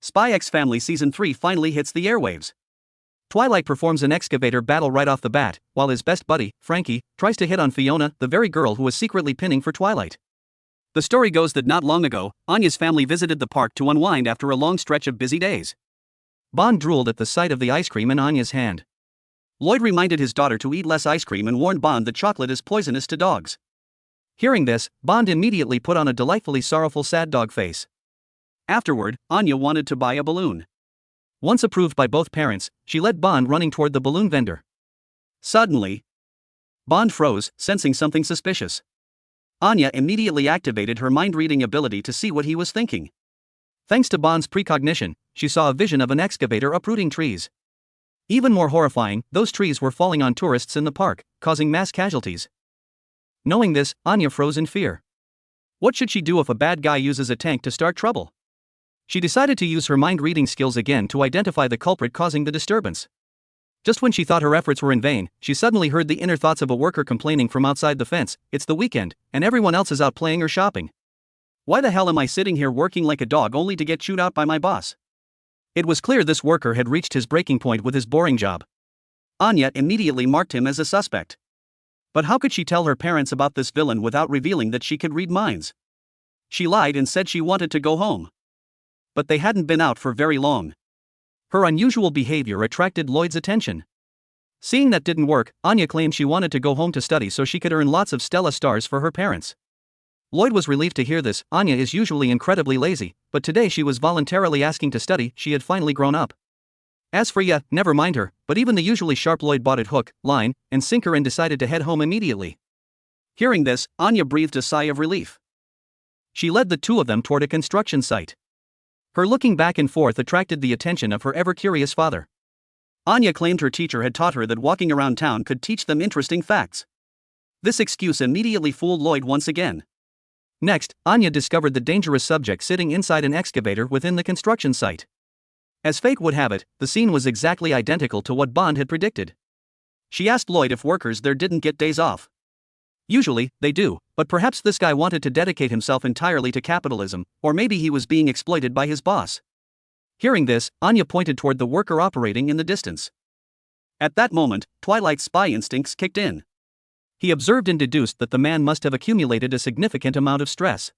Spy X Family Season 3 finally hits the airwaves. Twilight performs an excavator battle right off the bat, while his best buddy, Frankie, tries to hit on Fiona, the very girl who was secretly pinning for Twilight. The story goes that not long ago, Anya's family visited the park to unwind after a long stretch of busy days. Bond drooled at the sight of the ice cream in Anya's hand. Loid reminded his daughter to eat less ice cream and warned Bond that chocolate is poisonous to dogs. Hearing this, Bond immediately put on a delightfully sorrowful sad dog face. Afterward, Anya wanted to buy a balloon. Once approved by both parents, she led Bond running toward the balloon vendor. Suddenly, Bond froze, sensing something suspicious. Anya immediately activated her mind-reading ability to see what he was thinking. Thanks to Bond's precognition, she saw a vision of an excavator uprooting trees. Even more horrifying, those trees were falling on tourists in the park, causing mass casualties. Knowing this, Anya froze in fear. What should she do if a bad guy uses a tank to start trouble? She decided to use her mind-reading skills again to identify the culprit causing the disturbance. Just when she thought her efforts were in vain, she suddenly heard the inner thoughts of a worker complaining from outside the fence. It's the weekend, and everyone else is out playing or shopping. Why the hell am I sitting here working like a dog only to get chewed out by my boss? It was clear this worker had reached his breaking point with his boring job. Anya immediately marked him as a suspect. But how could she tell her parents about this villain without revealing that she could read minds? She lied and said she wanted to go home. But they hadn't been out for very long. Her unusual behavior attracted Loid's attention. Seeing that didn't work, Anya claimed she wanted to go home to study so she could earn lots of Stella stars for her parents. Loid was relieved to hear this. Anya is usually incredibly lazy, but today she was voluntarily asking to study. She had finally grown up. As for Anya, never mind her, but even the usually sharp Loid bought it hook, line, and sinker and decided to head home immediately. Hearing this, Anya breathed a sigh of relief. She led the two of them toward a construction site. Her looking back and forth attracted the attention of her ever-curious father. Anya claimed her teacher had taught her that walking around town could teach them interesting facts. This excuse immediately fooled Loid once again. Next, Anya discovered the dangerous subject sitting inside an excavator within the construction site. As fate would have it, the scene was exactly identical to what Bond had predicted. She asked Loid if workers there didn't get days off. Usually, they do, but perhaps this guy wanted to dedicate himself entirely to capitalism, or maybe he was being exploited by his boss. Hearing this, Anya pointed toward the worker operating in the distance. At that moment, Twilight's spy instincts kicked in. He observed and deduced that the man must have accumulated a significant amount of stress.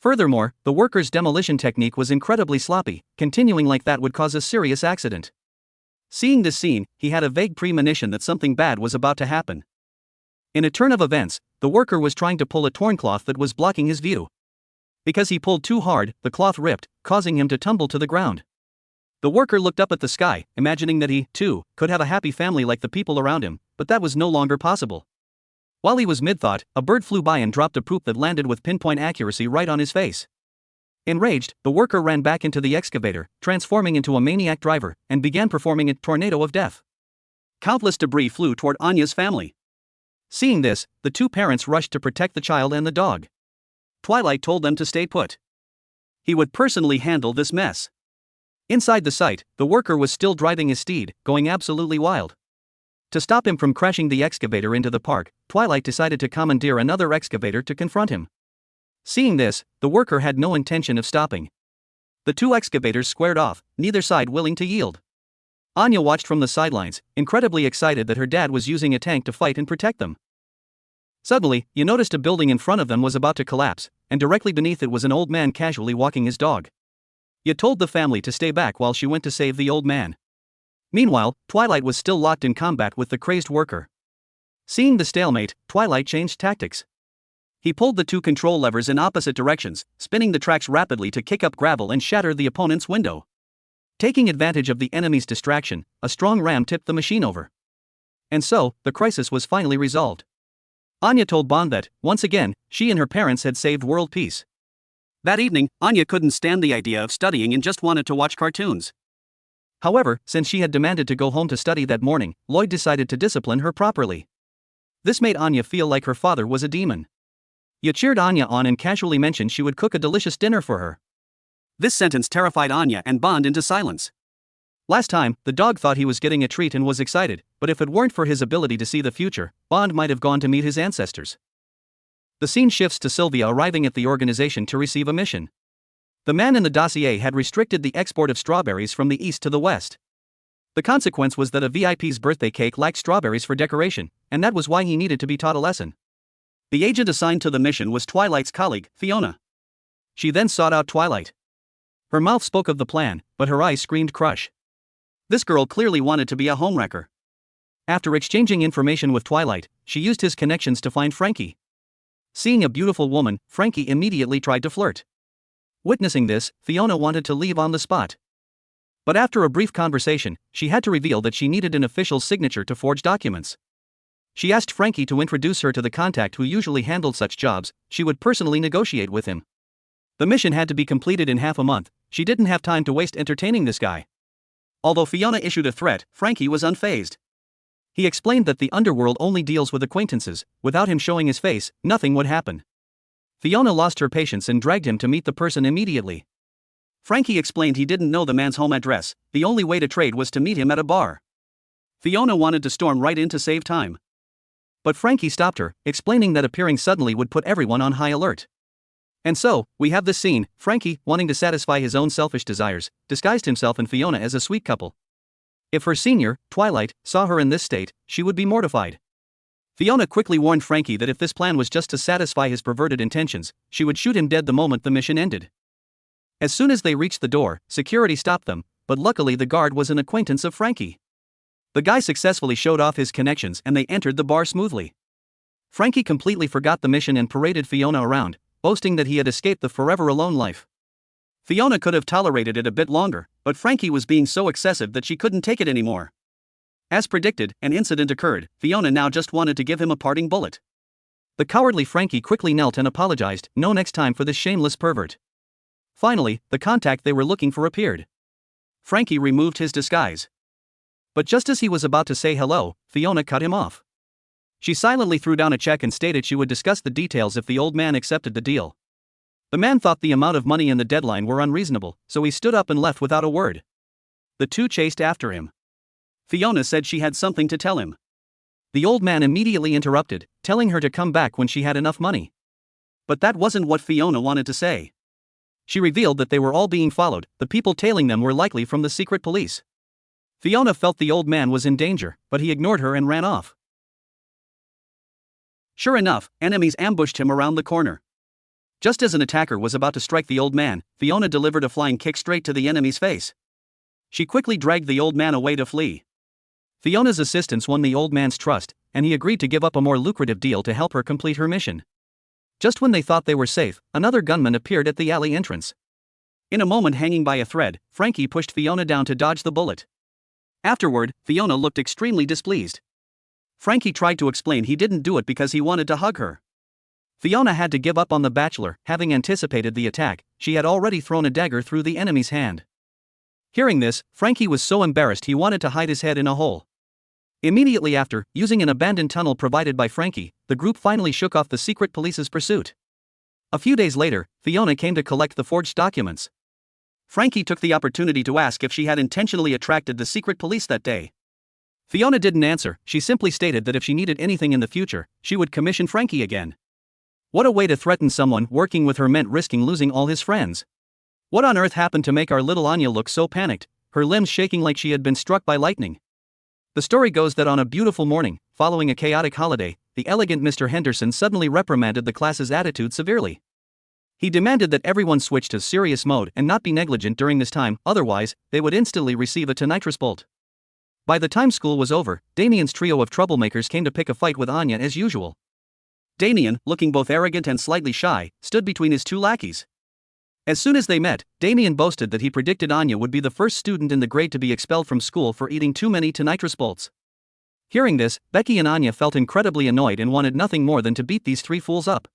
Furthermore, the worker's demolition technique was incredibly sloppy. Continuing like that would cause a serious accident. Seeing this scene, he had a vague premonition that something bad was about to happen. In a turn of events, the worker was trying to pull a torn cloth that was blocking his view. Because he pulled too hard, the cloth ripped, causing him to tumble to the ground. The worker looked up at the sky, imagining that he, too, could have a happy family like the people around him, but that was no longer possible. While he was mid-thought, a bird flew by and dropped a poop that landed with pinpoint accuracy right on his face. Enraged, the worker ran back into the excavator, transforming into a maniac driver, and began performing a tornado of death. Countless debris flew toward Anya's family. Seeing this, the two parents rushed to protect the child and the dog. Twilight told them to stay put. He would personally handle this mess. Inside the site, the worker was still driving his steed, going absolutely wild. To stop him from crashing the excavator into the park, Twilight decided to commandeer another excavator to confront him. Seeing this, the worker had no intention of stopping. The two excavators squared off, neither side willing to yield. Anya watched from the sidelines, incredibly excited that her dad was using a tank to fight and protect them. Suddenly, you noticed a building in front of them was about to collapse, and directly beneath it was an old man casually walking his dog. You told the family to stay back while she went to save the old man. Meanwhile, Twilight was still locked in combat with the crazed worker. Seeing the stalemate, Twilight changed tactics. He pulled the two control levers in opposite directions, spinning the tracks rapidly to kick up gravel and shatter the opponent's window. Taking advantage of the enemy's distraction, a strong ram tipped the machine over. And so, the crisis was finally resolved. Anya told Bond that, once again, she and her parents had saved world peace. That evening, Anya couldn't stand the idea of studying and just wanted to watch cartoons. However, since she had demanded to go home to study that morning, Loid decided to discipline her properly. This made Anya feel like her father was a demon. He cheered Anya on and casually mentioned she would cook a delicious dinner for her. This sentence terrified Anya and Bond into silence. Last time, the dog thought he was getting a treat and was excited, but if it weren't for his ability to see the future, Bond might have gone to meet his ancestors. The scene shifts to Sylvia arriving at the organization to receive a mission. The man in the dossier had restricted the export of strawberries from the east to the west. The consequence was that a VIP's birthday cake lacked strawberries for decoration, and that was why he needed to be taught a lesson. The agent assigned to the mission was Twilight's colleague, Fiona. She then sought out Twilight. Her mouth spoke of the plan, but her eyes screamed crush. This girl clearly wanted to be a homewrecker. After exchanging information with Twilight, she used his connections to find Frankie. Seeing a beautiful woman, Frankie immediately tried to flirt. Witnessing this, Fiona wanted to leave on the spot. But after a brief conversation, she had to reveal that she needed an official signature to forge documents. She asked Frankie to introduce her to the contact who usually handled such jobs. She would personally negotiate with him. The mission had to be completed in half a month. She didn't have time to waste entertaining this guy. Although Fiona issued a threat, Frankie was unfazed. He explained that the underworld only deals with acquaintances. Without him showing his face, nothing would happen. Fiona lost her patience and dragged him to meet the person immediately. Frankie explained he didn't know the man's home address. The only way to trade was to meet him at a bar. Fiona wanted to storm right in to save time. But Frankie stopped her, explaining that appearing suddenly would put everyone on high alert. And so, we have this scene. Frankie, wanting to satisfy his own selfish desires, disguised himself and Fiona as a sweet couple. If her senior, Twilight, saw her in this state, she would be mortified. Fiona quickly warned Frankie that if this plan was just to satisfy his perverted intentions, she would shoot him dead the moment the mission ended. As soon as they reached the door, security stopped them, but luckily the guard was an acquaintance of Frankie. The guy successfully showed off his connections and they entered the bar smoothly. Frankie completely forgot the mission and paraded Fiona around, boasting that he had escaped the forever alone life. Fiona could have tolerated it a bit longer, but Frankie was being so excessive that she couldn't take it anymore. As predicted, an incident occurred. Fiona now just wanted to give him a parting bullet. The cowardly Frankie quickly knelt and apologized. No next time for this shameless pervert. Finally, the contact they were looking for appeared. Frankie removed his disguise. But just as he was about to say hello, Fiona cut him off. She silently threw down a check and stated she would discuss the details if the old man accepted the deal. The man thought the amount of money and the deadline were unreasonable, so he stood up and left without a word. The two chased after him. Fiona said she had something to tell him. The old man immediately interrupted, telling her to come back when she had enough money. But that wasn't what Fiona wanted to say. She revealed that they were all being followed. The people tailing them were likely from the secret police. Fiona felt the old man was in danger, but he ignored her and ran off. Sure enough, enemies ambushed him around the corner. Just as an attacker was about to strike the old man, Fiona delivered a flying kick straight to the enemy's face. She quickly dragged the old man away to flee. Fiona's assistance won the old man's trust, and he agreed to give up a more lucrative deal to help her complete her mission. Just when they thought they were safe, another gunman appeared at the alley entrance. In a moment, hanging by a thread, Frankie pushed Fiona down to dodge the bullet. Afterward, Fiona looked extremely displeased. Frankie tried to explain he didn't do it because he wanted to hug her. Fiona had to give up on the bachelor. Having anticipated the attack, she had already thrown a dagger through the enemy's hand. Hearing this, Frankie was so embarrassed he wanted to hide his head in a hole. Immediately after, using an abandoned tunnel provided by Frankie, the group finally shook off the secret police's pursuit. A few days later, Fiona came to collect the forged documents. Frankie took the opportunity to ask if she had intentionally attracted the secret police that day. Fiona didn't answer. She simply stated that if she needed anything in the future, she would commission Frankie again. What a way to threaten someone. Working with her meant risking losing all his friends. What on earth happened to make our little Anya look so panicked, her limbs shaking like she had been struck by lightning? The story goes that on a beautiful morning, following a chaotic holiday, the elegant Mr. Henderson suddenly reprimanded the class's attitude severely. He demanded that everyone switch to serious mode and not be negligent during this time, otherwise, they would instantly receive a tinnitus bolt. By the time school was over, Damien's trio of troublemakers came to pick a fight with Anya as usual. Damien, looking both arrogant and slightly shy, stood between his two lackeys. As soon as they met, Damien boasted that he predicted Anya would be the first student in the grade to be expelled from school for eating too many tinnitus bolts. Hearing this, Becky and Anya felt incredibly annoyed and wanted nothing more than to beat these three fools up.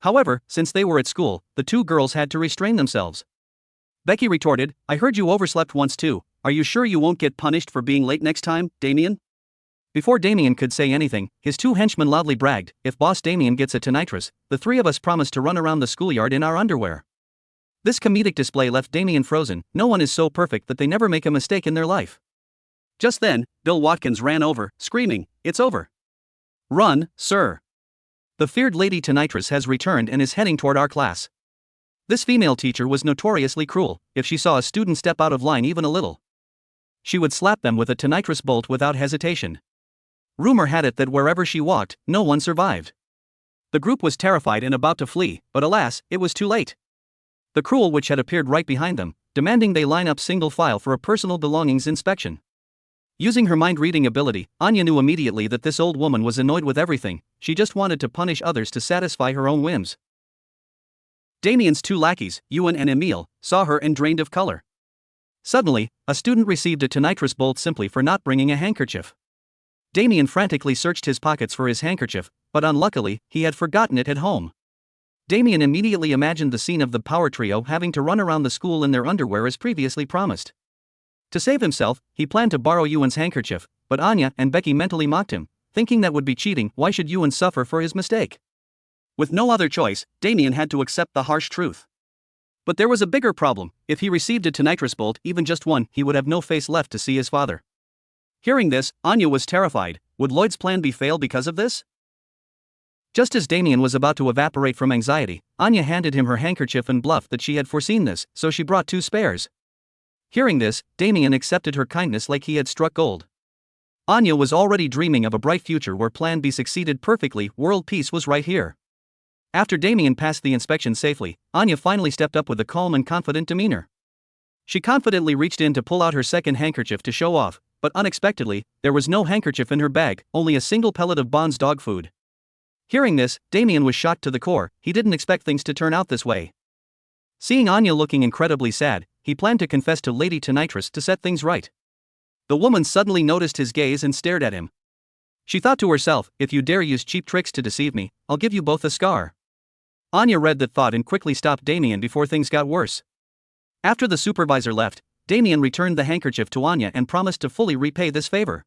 However, since they were at school, the two girls had to restrain themselves. Becky retorted, "I heard you overslept once too. Are you sure you won't get punished for being late next time, Damien?" Before Damien could say anything, his two henchmen loudly bragged, "If Boss Damien gets a tinnitus, the three of us promise to run around the schoolyard in our underwear." This comedic display left Damien frozen. No one is so perfect that they never make a mistake in their life. Just then, Bill Watkins ran over, screaming, "It's over. Run, sir. The feared Lady Tinnitus has returned and is heading toward our class." This female teacher was notoriously cruel. If she saw a student step out of line even a little, she would slap them with a nitrous bolt without hesitation. Rumor had it that wherever she walked, no one survived. The group was terrified and about to flee, but alas, it was too late. The cruel witch had appeared right behind them, demanding they line up single file for a personal belongings inspection. Using her mind-reading ability, Anya knew immediately that this old woman was annoyed with everything. She just wanted to punish others to satisfy her own whims. Damien's two lackeys, Ewan and Emile, saw her and drained of color. Suddenly, a student received a nitrous bolt simply for not bringing a handkerchief. Damien frantically searched his pockets for his handkerchief, but unluckily, he had forgotten it at home. Damien immediately imagined the scene of the power trio having to run around the school in their underwear as previously promised. To save himself, he planned to borrow Ewan's handkerchief, but Anya and Becky mentally mocked him, thinking that would be cheating. Why should Ewan suffer for his mistake? With no other choice, Damien had to accept the harsh truth. But there was a bigger problem. If he received a nitrous bolt, even just one, he would have no face left to see his father. Hearing this, Anya was terrified. Would Loid's plan be failed because of this? Just as Damien was about to evaporate from anxiety, Anya handed him her handkerchief and bluffed that she had foreseen this, so she brought 2 spares. Hearing this, Damien accepted her kindness like he had struck gold. Anya was already dreaming of a bright future where Plan B succeeded perfectly. World peace was right here. After Damien passed the inspection safely, Anya finally stepped up with a calm and confident demeanor. She confidently reached in to pull out her second handkerchief to show off, but unexpectedly, there was no handkerchief in her bag, only a single pellet of Bond's dog food. Hearing this, Damien was shocked to the core. He didn't expect things to turn out this way. Seeing Anya looking incredibly sad, he planned to confess to Lady Nitrous to set things right. The woman suddenly noticed his gaze and stared at him. She thought to herself, if you dare use cheap tricks to deceive me, I'll give you both a scar. Anya read that thought and quickly stopped Damien before things got worse. After the supervisor left, Damien returned the handkerchief to Anya and promised to fully repay this favor.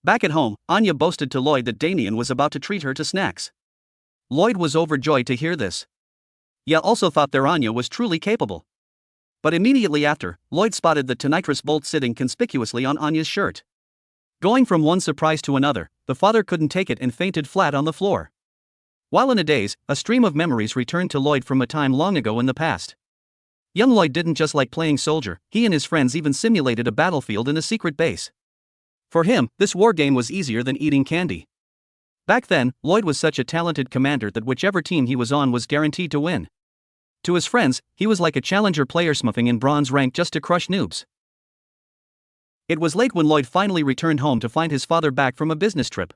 Back at home, Anya boasted to Loid that Damien was about to treat her to snacks. Loid was overjoyed to hear this. He also thought their Anya was truly capable. But immediately after, Loid spotted the nitrous bolt sitting conspicuously on Anya's shirt. Going from one surprise to another, the father couldn't take it and fainted flat on the floor. While in a daze, a stream of memories returned to Loid from a time long ago in the past. Young Loid didn't just like playing soldier, he and his friends even simulated a battlefield in a secret base. For him, this war game was easier than eating candy. Back then, Loid was such a talented commander that whichever team he was on was guaranteed to win. To his friends, he was like a challenger player smurfing in bronze rank just to crush noobs. It was late when Loid finally returned home to find his father back from a business trip.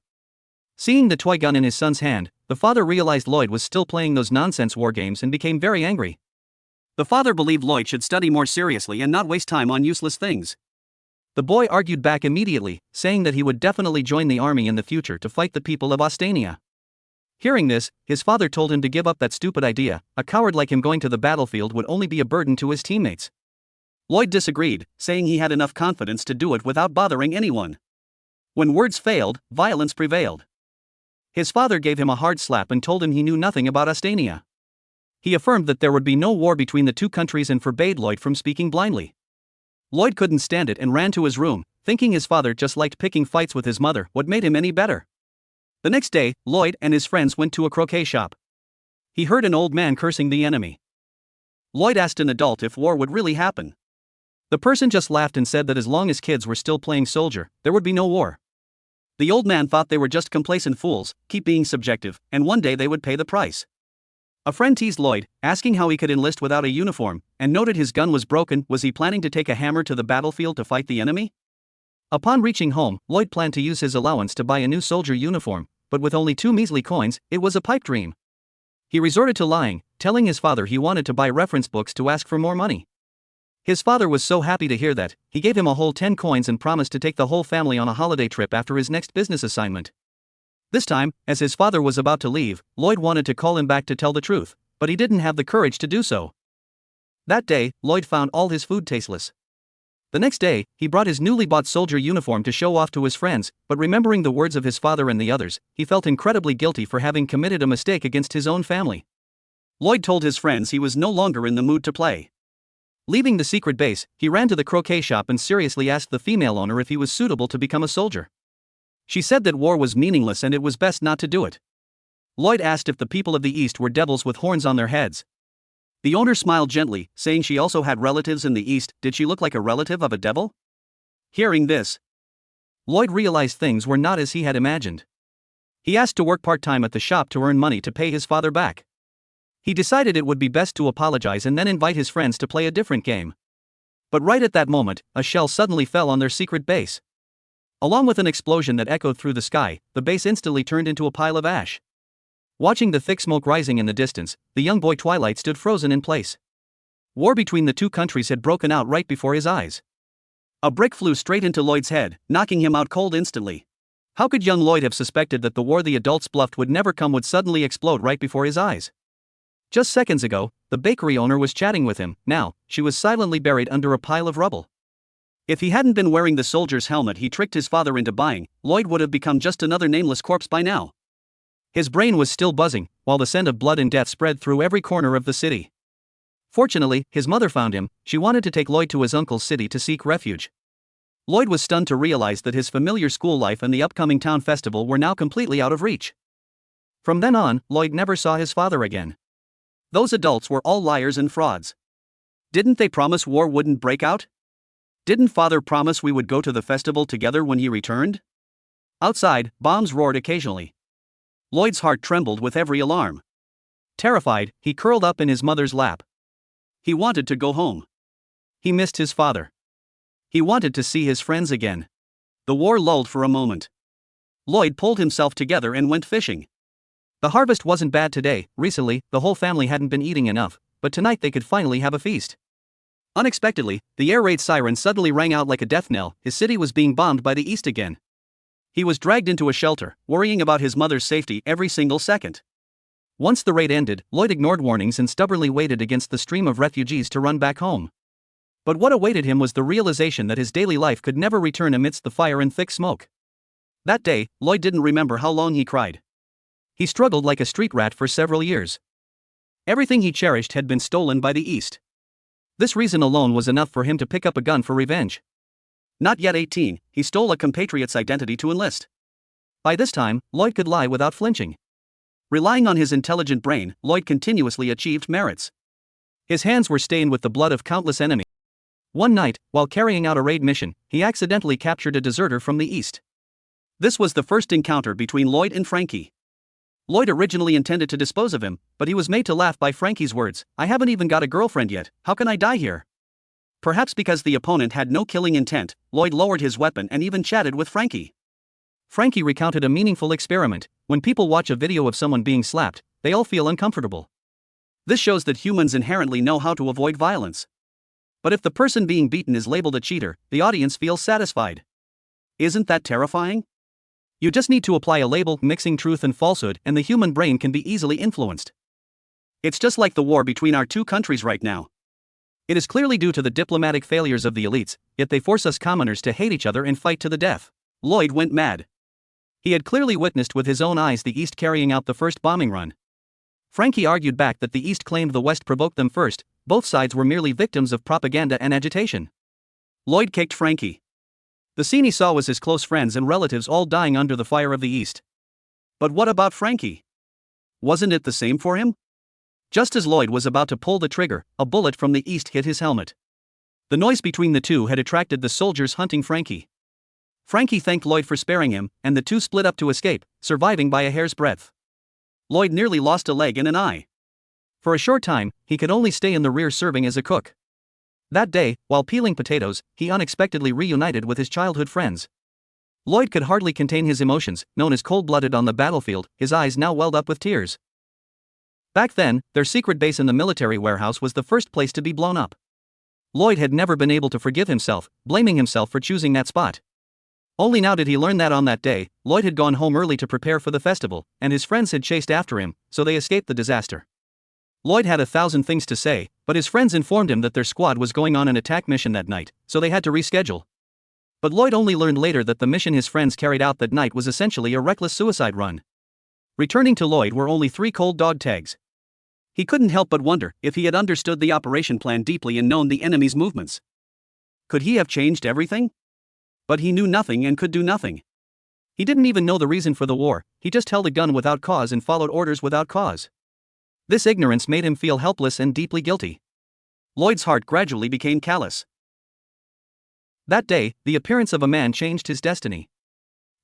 Seeing the toy gun in his son's hand, the father realized Loid was still playing those nonsense war games and became very angry. The father believed Loid should study more seriously and not waste time on useless things. The boy argued back immediately, saying that he would definitely join the army in the future to fight the people of Ostania. Hearing this, his father told him to give up that stupid idea. A coward like him going to the battlefield would only be a burden to his teammates. Loid disagreed, saying he had enough confidence to do it without bothering anyone. When words failed, violence prevailed. His father gave him a hard slap and told him he knew nothing about Ostania. He affirmed that there would be no war between the two countries and forbade Loid from speaking blindly. Loid couldn't stand it and ran to his room, thinking his father just liked picking fights with his mother. What made him any better? The next day, Loid and his friends went to a croquet shop. He heard an old man cursing the enemy. Loid asked an adult if war would really happen. The person just laughed and said that as long as kids were still playing soldier, there would be no war. The old man thought they were just complacent fools, keep being subjective, and one day they would pay the price. A friend teased Loid, asking how he could enlist without a uniform, and noted his gun was broken. Was he planning to take a hammer to the battlefield to fight the enemy? Upon reaching home, Loid planned to use his allowance to buy a new soldier uniform, but with only 2 measly coins, it was a pipe dream. He resorted to lying, telling his father he wanted to buy reference books to ask for more money. His father was so happy to hear that, he gave him a whole 10 coins and promised to take the whole family on a holiday trip after his next business assignment. This time, as his father was about to leave, Loid wanted to call him back to tell the truth, but he didn't have the courage to do so. That day, Loid found all his food tasteless. The next day, he brought his newly bought soldier uniform to show off to his friends, but remembering the words of his father and the others, he felt incredibly guilty for having committed a mistake against his own family. Loid told his friends he was no longer in the mood to play. Leaving the secret base, he ran to the croquet shop and seriously asked the female owner if he was suitable to become a soldier. She said that war was meaningless and it was best not to do it. Loid asked if the people of the East were devils with horns on their heads. The owner smiled gently, saying she also had relatives in the east. Did she look like a relative of a devil? Hearing this, Loid realized things were not as he had imagined. He asked to work part-time at the shop to earn money to pay his father back. He decided it would be best to apologize and then invite his friends to play a different game. But right at that moment, a shell suddenly fell on their secret base. Along with an explosion that echoed through the sky, the base instantly turned into a pile of ash. Watching the thick smoke rising in the distance, the young boy Twilight stood frozen in place. War between the two countries had broken out right before his eyes. A brick flew straight into Loid's head, knocking him out cold instantly. How could young Loid have suspected that the war the adults bluffed would never come would suddenly explode right before his eyes? Just seconds ago, the bakery owner was chatting with him. Now, she was silently buried under a pile of rubble. If he hadn't been wearing the soldier's helmet he tricked his father into buying, Loid would have become just another nameless corpse by now. His brain was still buzzing, while the scent of blood and death spread through every corner of the city. Fortunately, his mother found him. She wanted to take Loid to his uncle's city to seek refuge. Loid was stunned to realize that his familiar school life and the upcoming town festival were now completely out of reach. From then on, Loid never saw his father again. Those adults were all liars and frauds. Didn't they promise war wouldn't break out? Didn't father promise we would go to the festival together when he returned? Outside, bombs roared occasionally. Loid's heart trembled with every alarm. Terrified, he curled up in his mother's lap. He wanted to go home. He missed his father. He wanted to see his friends again. The war lulled for a moment. Loid pulled himself together and went fishing. The harvest wasn't bad today. Recently, the whole family hadn't been eating enough, but tonight they could finally have a feast. Unexpectedly, the air raid siren suddenly rang out like a death knell. His city was being bombed by the east again. He was dragged into a shelter, worrying about his mother's safety every single second. Once the raid ended, Loid ignored warnings and stubbornly waited against the stream of refugees to run back home. But what awaited him was the realization that his daily life could never return amidst the fire and thick smoke. That day, Loid didn't remember how long he cried. He struggled like a street rat for several years. Everything he cherished had been stolen by the East. This reason alone was enough for him to pick up a gun for revenge. Not yet 18, he stole a compatriot's identity to enlist. By this time, Loid could lie without flinching. Relying on his intelligent brain, Loid continuously achieved merits. His hands were stained with the blood of countless enemies. One night, while carrying out a raid mission, he accidentally captured a deserter from the East. This was the first encounter between Loid and Frankie. Loid originally intended to dispose of him, but he was made to laugh by Frankie's words. "I haven't even got a girlfriend yet, how can I die here?" Perhaps because the opponent had no killing intent, Loid lowered his weapon and even chatted with Frankie. Frankie recounted a meaningful experiment. When people watch a video of someone being slapped, they all feel uncomfortable. This shows that humans inherently know how to avoid violence. But if the person being beaten is labeled a cheater, the audience feels satisfied. Isn't that terrifying? You just need to apply a label, mixing truth and falsehood, and the human brain can be easily influenced. It's just like the war between our two countries right now. It is clearly due to the diplomatic failures of the elites, yet they force us commoners to hate each other and fight to the death. Loid went mad. He had clearly witnessed with his own eyes the East carrying out the first bombing run. Frankie argued back that the East claimed the West provoked them first. Both sides were merely victims of propaganda and agitation. Loid kicked Frankie. The scene he saw was his close friends and relatives all dying under the fire of the East. But what about Frankie? Wasn't it the same for him? Just as Loid was about to pull the trigger, a bullet from the East hit his helmet. The noise between the two had attracted the soldiers hunting Frankie. Frankie thanked Loid for sparing him, and the two split up to escape, surviving by a hair's breadth. Loid nearly lost a leg and an eye. For a short time, he could only stay in the rear serving as a cook. That day, while peeling potatoes, he unexpectedly reunited with his childhood friends. Loid could hardly contain his emotions. Known as cold-blooded on the battlefield, his eyes now welled up with tears. Back then, their secret base in the military warehouse was the first place to be blown up. Loid had never been able to forgive himself, blaming himself for choosing that spot. Only now did he learn that on that day, Loid had gone home early to prepare for the festival, and his friends had chased after him, so they escaped the disaster. Loid had 1,000 things to say, but his friends informed him that their squad was going on an attack mission that night, so they had to reschedule. But Loid only learned later that the mission his friends carried out that night was essentially a reckless suicide run. Returning to Loid were only 3 cold dog tags. He couldn't help but wonder if he had understood the operation plan deeply and known the enemy's movements. Could he have changed everything? But he knew nothing and could do nothing. He didn't even know the reason for the war, he just held a gun without cause and followed orders without cause. This ignorance made him feel helpless and deeply guilty. Loid's heart gradually became callous. That day, the appearance of a man changed his destiny.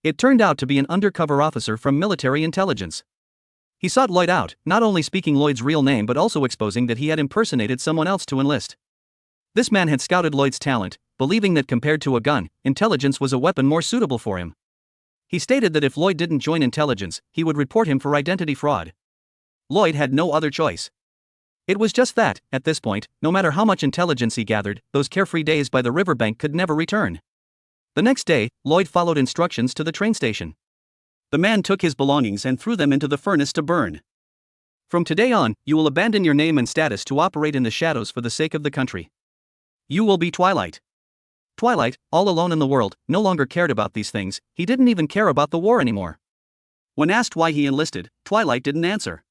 It turned out to be an undercover officer from military intelligence. He sought Loid out, not only speaking Loid's real name but also exposing that he had impersonated someone else to enlist. This man had scouted Loid's talent, believing that compared to a gun, intelligence was a weapon more suitable for him. He stated that if Loid didn't join intelligence, he would report him for identity fraud. Loid had no other choice. It was just that, at this point, no matter how much intelligence he gathered, those carefree days by the riverbank could never return. The next day, Loid followed instructions to the train station. The man took his belongings and threw them into the furnace to burn. From today on, you will abandon your name and status to operate in the shadows for the sake of the country. You will be Twilight. Twilight, all alone in the world, no longer cared about these things. He didn't even care about the war anymore. When asked why he enlisted, Twilight didn't answer.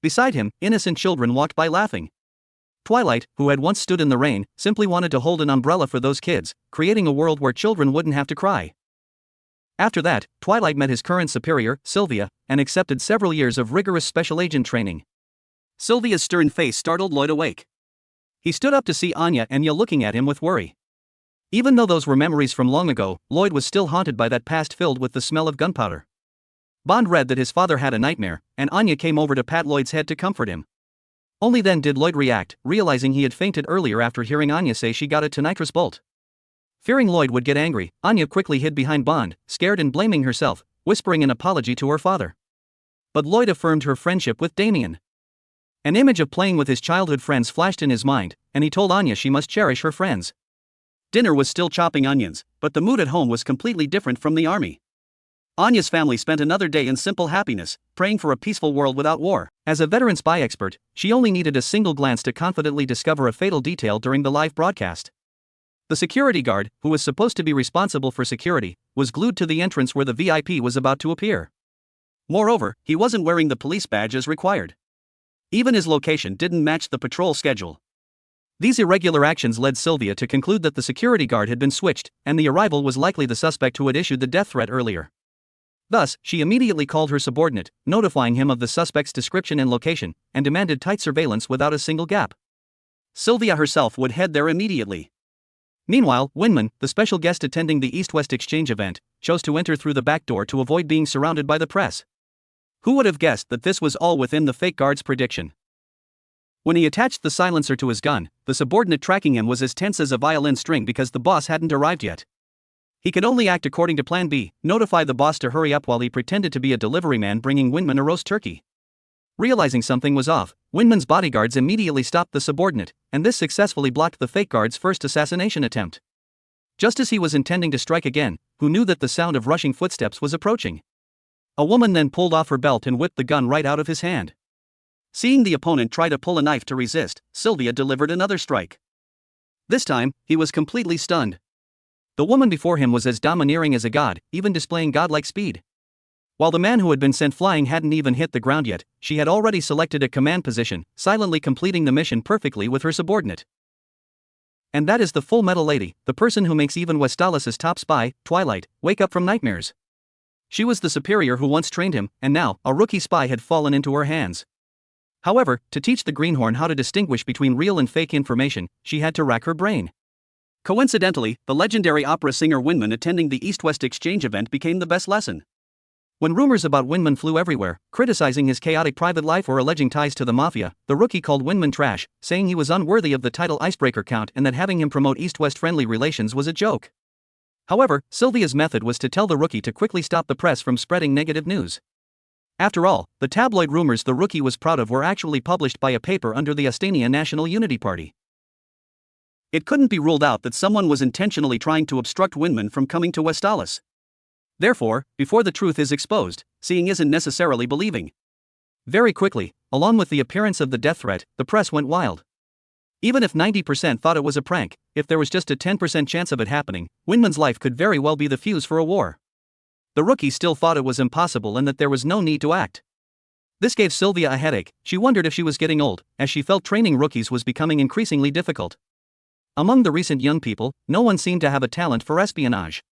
Beside him, innocent children walked by laughing. Twilight, who had once stood in the rain, simply wanted to hold an umbrella for those kids, creating a world where children wouldn't have to cry. After that, Twilight met his current superior, Sylvia, and accepted several years of rigorous special agent training. Sylvia's stern face startled Loid awake. He stood up to see Anya looking at him with worry. Even though those were memories from long ago, Loid was still haunted by that past filled with the smell of gunpowder. Bond read that his father had a nightmare, and Anya came over to pat Loid's head to comfort him. Only then did Loid react, realizing he had fainted earlier after hearing Anya say she got a tinnitus bolt. Fearing Loid would get angry, Anya quickly hid behind Bond, scared and blaming herself, whispering an apology to her father. But Loid affirmed her friendship with Damien. An image of playing with his childhood friends flashed in his mind, and he told Anya she must cherish her friends. Dinner was still chopping onions, but the mood at home was completely different from the army. Anya's family spent another day in simple happiness, praying for a peaceful world without war. As a veteran spy expert, she only needed a single glance to confidently discover a fatal detail during the live broadcast. The security guard, who was supposed to be responsible for security, was glued to the entrance where the VIP was about to appear. Moreover, he wasn't wearing the police badge as required. Even his location didn't match the patrol schedule. These irregular actions led Sylvia to conclude that the security guard had been switched, and the arrival was likely the suspect who had issued the death threat earlier. Thus, she immediately called her subordinate, notifying him of the suspect's description and location, and demanded tight surveillance without a single gap. Sylvia herself would head there immediately. Meanwhile, Winman, the special guest attending the East-West exchange event, chose to enter through the back door to avoid being surrounded by the press. Who would have guessed that this was all within the fake guard's prediction? When he attached the silencer to his gun, the subordinate tracking him was as tense as a violin string because the boss hadn't arrived yet. He could only act according to Plan B, notify the boss to hurry up while he pretended to be a delivery man bringing Winman a roast turkey. Realizing something was off, Winman's bodyguards immediately stopped the subordinate, and this successfully blocked the fake guard's first assassination attempt. Just as he was intending to strike again, who knew that the sound of rushing footsteps was approaching? A woman then pulled off her belt and whipped the gun right out of his hand. Seeing the opponent try to pull a knife to resist, Sylvia delivered another strike. This time, he was completely stunned. The woman before him was as domineering as a god, even displaying godlike speed. While the man who had been sent flying hadn't even hit the ground yet, she had already selected a command position, silently completing the mission perfectly with her subordinate. And that is the Full Metal Lady, the person who makes even Westalis' top spy, Twilight, wake up from nightmares. She was the superior who once trained him, and now, a rookie spy had fallen into her hands. However, to teach the Greenhorn how to distinguish between real and fake information, she had to rack her brain. Coincidentally, the legendary opera singer Winman attending the East-West exchange event became the best lesson. When rumors about Winman flew everywhere, criticizing his chaotic private life or alleging ties to the mafia, the rookie called Winman trash, saying he was unworthy of the title icebreaker count and that having him promote East-West friendly relations was a joke. However, Sylvia's method was to tell the rookie to quickly stop the press from spreading negative news. After all, the tabloid rumors the rookie was proud of were actually published by a paper under the Astania National Unity Party. It couldn't be ruled out that someone was intentionally trying to obstruct Winman from coming to Westalis. Therefore, before the truth is exposed, seeing isn't necessarily believing. Very quickly, along with the appearance of the death threat, the press went wild. Even if 90% thought it was a prank, if there was just a 10% chance of it happening, Winman's life could very well be the fuse for a war. The rookie still thought it was impossible and that there was no need to act. This gave Sylvia a headache. She wondered if she was getting old, as she felt training rookies was becoming increasingly difficult. Among the recent young people, no one seemed to have a talent for espionage.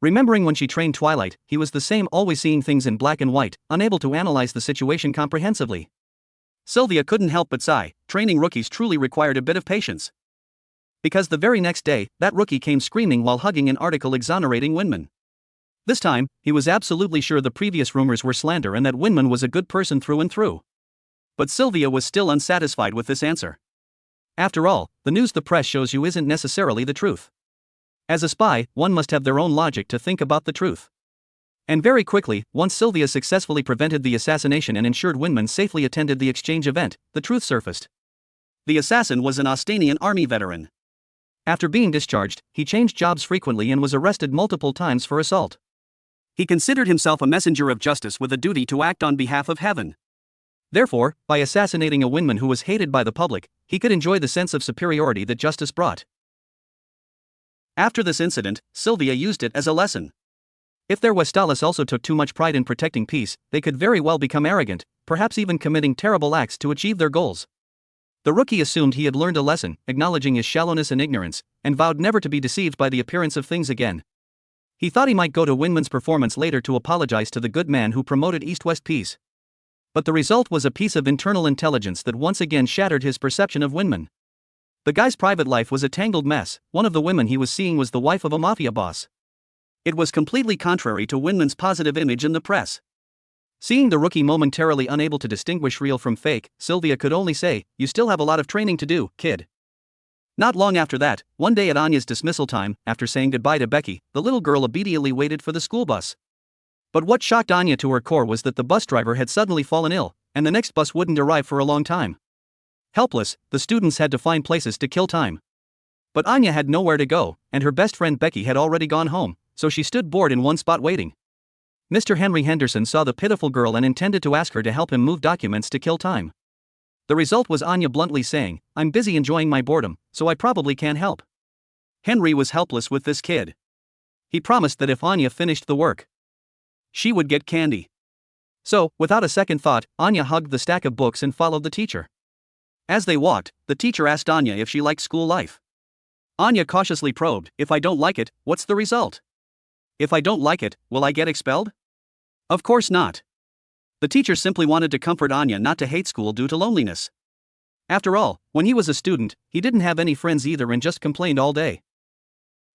Remembering when she trained Twilight, he was the same, always seeing things in black and white, unable to analyze the situation comprehensively. Sylvia couldn't help but sigh. Training rookies truly required a bit of patience. Because the very next day, that rookie came screaming while hugging an article exonerating Winman. This time, he was absolutely sure the previous rumors were slander and that Winman was a good person through and through. But Sylvia was still unsatisfied with this answer. After all, the news the press shows you isn't necessarily the truth. As a spy, one must have their own logic to think about the truth. And very quickly, once Sylvia successfully prevented the assassination and ensured Winman safely attended the exchange event, the truth surfaced. The assassin was an Austanian army veteran. After being discharged, he changed jobs frequently and was arrested multiple times for assault. He considered himself a messenger of justice with a duty to act on behalf of heaven. Therefore, by assassinating a Winman who was hated by the public, he could enjoy the sense of superiority that justice brought. After this incident, Sylvia used it as a lesson. If their Westalis also took too much pride in protecting peace, they could very well become arrogant, perhaps even committing terrible acts to achieve their goals. The rookie assumed he had learned a lesson, acknowledging his shallowness and ignorance, and vowed never to be deceived by the appearance of things again. He thought he might go to Winman's performance later to apologize to the good man who promoted East-West peace. But the result was a piece of internal intelligence that once again shattered his perception of Winman. The guy's private life was a tangled mess. One of the women he was seeing was the wife of a mafia boss. It was completely contrary to Winman's positive image in the press. Seeing the rookie momentarily unable to distinguish real from fake, Sylvia could only say, "You still have a lot of training to do, kid." Not long after that, one day at Anya's dismissal time, after saying goodbye to Becky, the little girl obediently waited for the school bus. But what shocked Anya to her core was that the bus driver had suddenly fallen ill, and the next bus wouldn't arrive for a long time. Helpless, the students had to find places to kill time. But Anya had nowhere to go, and her best friend Becky had already gone home, so she stood bored in one spot waiting. Mr. Henry Henderson saw the pitiful girl and intended to ask her to help him move documents to kill time. The result was Anya bluntly saying, "I'm busy enjoying my boredom, so I probably can't help." Henry was helpless with this kid. He promised that if Anya finished the work, she would get candy. So, without a second thought, Anya hugged the stack of books and followed the teacher. As they walked, the teacher asked Anya if she liked school life. Anya cautiously probed, "If I don't like it, what's the result? If I don't like it, will I get expelled?" Of course not. The teacher simply wanted to comfort Anya not to hate school due to loneliness. After all, when he was a student, he didn't have any friends either and just complained all day.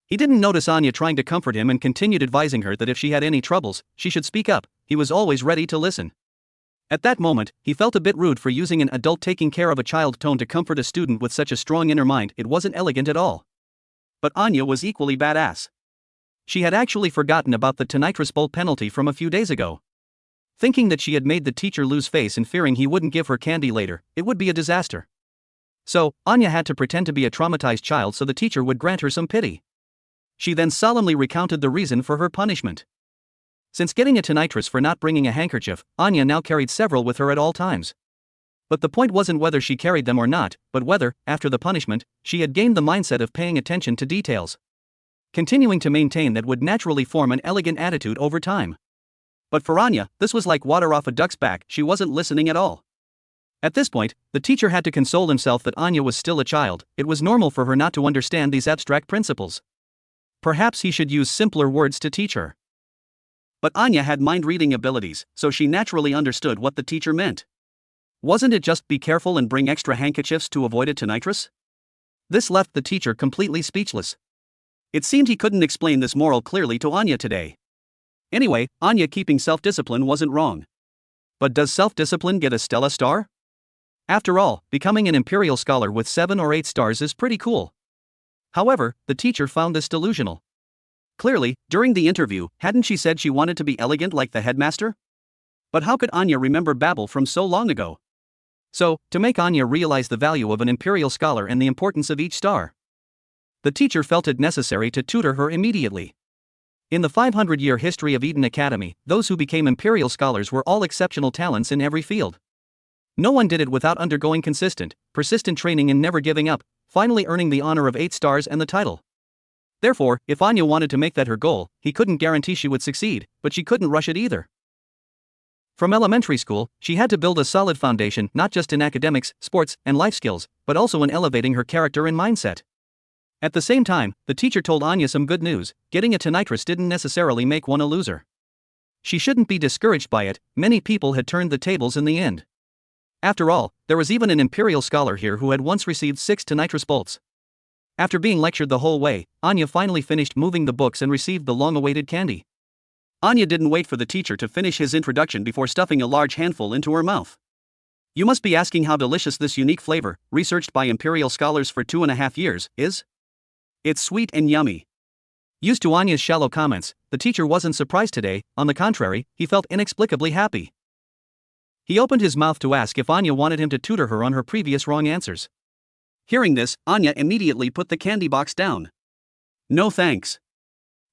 He didn't notice Anya trying to comfort him and continued advising her that if she had any troubles, she should speak up. He was always ready to listen. At that moment, he felt a bit rude for using an adult taking care of a child tone to comfort a student with such a strong inner mind. It wasn't elegant at all. But Anya was equally badass. She had actually forgotten about the tinnitus bolt penalty from a few days ago. Thinking that she had made the teacher lose face and fearing he wouldn't give her candy later, it would be a disaster. So, Anya had to pretend to be a traumatized child so the teacher would grant her some pity. She then solemnly recounted the reason for her punishment. Since getting a tinnitus for not bringing a handkerchief, Anya now carried several with her at all times. But the point wasn't whether she carried them or not, but whether, after the punishment, she had gained the mindset of paying attention to details. Continuing to maintain that would naturally form an elegant attitude over time. But for Anya, this was like water off a duck's back. She wasn't listening at all. At this point, the teacher had to console himself that Anya was still a child. It was normal for her not to understand these abstract principles. Perhaps he should use simpler words to teach her. But Anya had mind-reading abilities, so she naturally understood what the teacher meant. Wasn't it just be careful and bring extra handkerchiefs to avoid a tinnitus? This left the teacher completely speechless. It seemed he couldn't explain this moral clearly to Anya today. Anyway, Anya keeping self-discipline wasn't wrong. But does self-discipline get a Stella star? After all, becoming an Imperial Scholar with 7 or 8 stars is pretty cool. However, the teacher found this delusional. Clearly, during the interview, hadn't she said she wanted to be elegant like the headmaster? But how could Anya remember babble from so long ago? So, to make Anya realize the value of an Imperial Scholar and the importance of each star, the teacher felt it necessary to tutor her immediately. In the 500-year history of Eden Academy, those who became Imperial Scholars were all exceptional talents in every field. No one did it without undergoing consistent, persistent training and never giving up, finally earning the honor of 8 stars and the title. Therefore, if Anya wanted to make that her goal, he couldn't guarantee she would succeed, but she couldn't rush it either. From elementary school, she had to build a solid foundation not just in academics, sports, and life skills, but also in elevating her character and mindset. At the same time, the teacher told Anya some good news: getting a tinnitus didn't necessarily make one a loser. She shouldn't be discouraged by it. Many people had turned the tables in the end. After all, there was even an imperial scholar here who had once received 6 to nitrous bolts. After being lectured the whole way, Anya finally finished moving the books and received the long-awaited candy. Anya didn't wait for the teacher to finish his introduction before stuffing a large handful into her mouth. You must be asking how delicious this unique flavor, researched by imperial scholars for 2.5 years, is? It's sweet and yummy. Used to Anya's shallow comments, the teacher wasn't surprised today. On the contrary, he felt inexplicably happy. He opened his mouth to ask if Anya wanted him to tutor her on her previous wrong answers. Hearing this, Anya immediately put the candy box down. No thanks.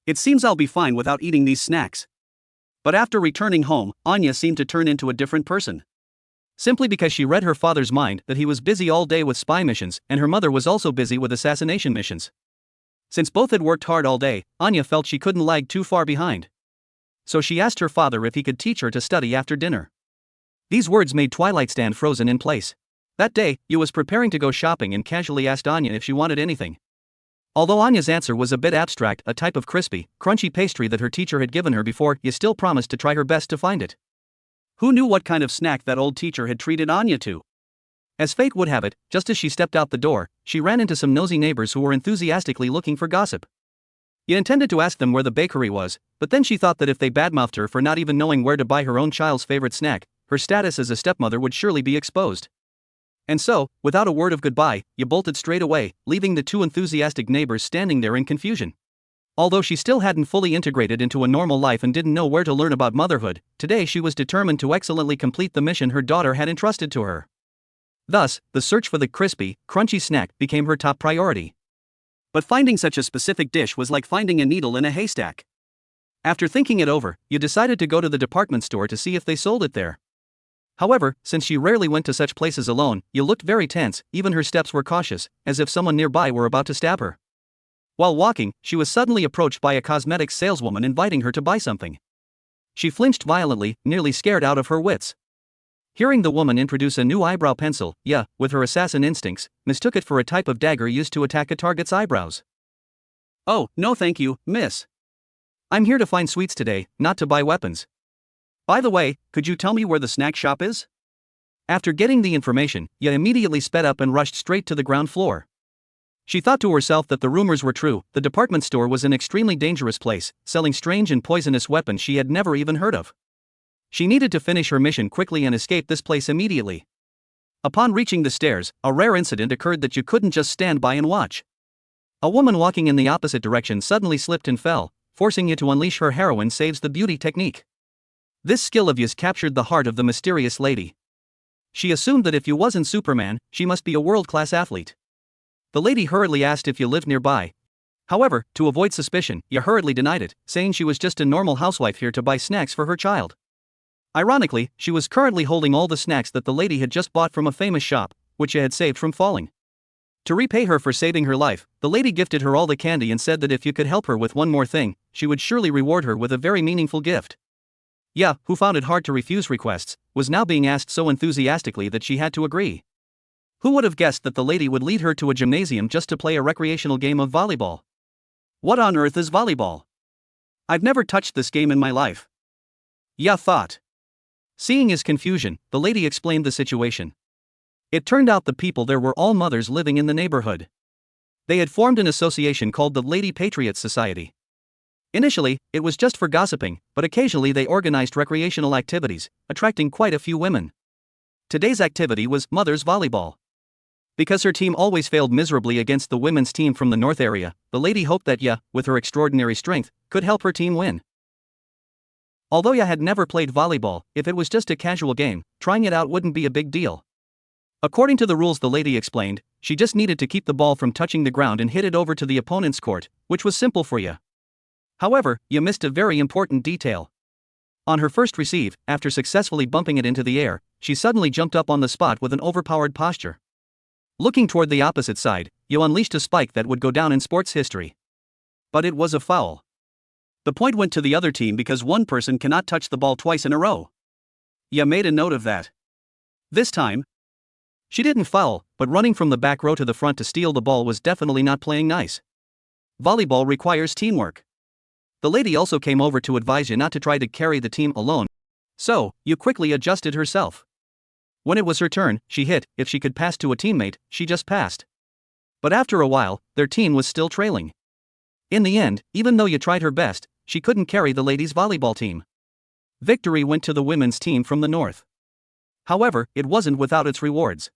It seems I'll be fine without eating these snacks. But after returning home, Anya seemed to turn into a different person. Simply because she read her father's mind that he was busy all day with spy missions, and her mother was also busy with assassination missions. Since both had worked hard all day, Anya felt she couldn't lag too far behind. So she asked her father if he could teach her to study after dinner. These words made Twilight stand frozen in place. That day, Yu was preparing to go shopping and casually asked Anya if she wanted anything. Although Anya's answer was a bit abstract, a type of crispy, crunchy pastry that her teacher had given her before, Yu still promised to try her best to find it. Who knew what kind of snack that old teacher had treated Anya to? As fate would have it, just as she stepped out the door, she ran into some nosy neighbors who were enthusiastically looking for gossip. Yu intended to ask them where the bakery was, but then she thought that if they badmouthed her for not even knowing where to buy her own child's favorite snack, her status as a stepmother would surely be exposed. And so, without a word of goodbye, Yu bolted straight away, leaving the 2 enthusiastic neighbors standing there in confusion. Although she still hadn't fully integrated into a normal life and didn't know where to learn about motherhood, today she was determined to excellently complete the mission her daughter had entrusted to her. Thus, the search for the crispy, crunchy snack became her top priority. But finding such a specific dish was like finding a needle in a haystack. After thinking it over, Yu decided to go to the department store to see if they sold it there. However, since she rarely went to such places alone, Yu looked very tense, even her steps were cautious, as if someone nearby were about to stab her. While walking, she was suddenly approached by a cosmetics saleswoman inviting her to buy something. She flinched violently, nearly scared out of her wits. Hearing the woman introduce a new eyebrow pencil, Yu, with her assassin instincts, mistook it for a type of dagger used to attack a target's eyebrows. Oh, no thank you, miss. I'm here to find sweets today, not to buy weapons. By the way, could you tell me where the snack shop is? After getting the information, Yu immediately sped up and rushed straight to the ground floor. She thought to herself that the rumors were true. The department store was an extremely dangerous place, selling strange and poisonous weapons she had never even heard of. She needed to finish her mission quickly and escape this place immediately. Upon reaching the stairs, a rare incident occurred that you couldn't just stand by and watch. A woman walking in the opposite direction suddenly slipped and fell, forcing you to unleash her heroin saves the beauty technique. This skill of Yu's captured the heart of the mysterious lady. She assumed that if Yu wasn't Superman, she must be a world-class athlete. The lady hurriedly asked if Yu lived nearby. However, to avoid suspicion, Yu hurriedly denied it, saying she was just a normal housewife here to buy snacks for her child. Ironically, she was currently holding all the snacks that the lady had just bought from a famous shop, which Yu had saved from falling. To repay her for saving her life, the lady gifted her all the candy and said that if Yu could help her with one more thing, she would surely reward her with a very meaningful gift. Yu, who found it hard to refuse requests, was now being asked so enthusiastically that she had to agree. Who would have guessed that the lady would lead her to a gymnasium just to play a recreational game of volleyball? What on earth is volleyball? I've never touched this game in my life. Yu thought. Seeing his confusion, the lady explained the situation. It turned out the people there were all mothers living in the neighborhood. They had formed an association called the Lady Patriots Society. Initially, it was just for gossiping, but occasionally they organized recreational activities, attracting quite a few women. Today's activity was Mothers Volleyball. Because her team always failed miserably against the women's team from the north area, the lady hoped that Yu, with her extraordinary strength, could help her team win. Although Yu had never played volleyball, if it was just a casual game, trying it out wouldn't be a big deal. According to the rules the lady explained, she just needed to keep the ball from touching the ground and hit it over to the opponent's court, which was simple for Yu. However, Yu missed a very important detail. On her first receive, after successfully bumping it into the air, she suddenly jumped up on the spot with an overpowered posture. Looking toward the opposite side, Yu unleashed a spike that would go down in sports history. But it was a foul. The point went to the other team because one person cannot touch the ball twice in a row. Yu made a note of that. This time, she didn't foul, but running from the back row to the front to steal the ball was definitely not playing nice. Volleyball requires teamwork. The lady also came over to advise Yu not to try to carry the team alone. So, Yu quickly adjusted herself. When it was her turn, she hit. If she could pass to a teammate, she just passed. But after a while, their team was still trailing. In the end, even though you tried her best, she couldn't carry the ladies' volleyball team. Victory went to the women's team from the north. However, it wasn't without its rewards.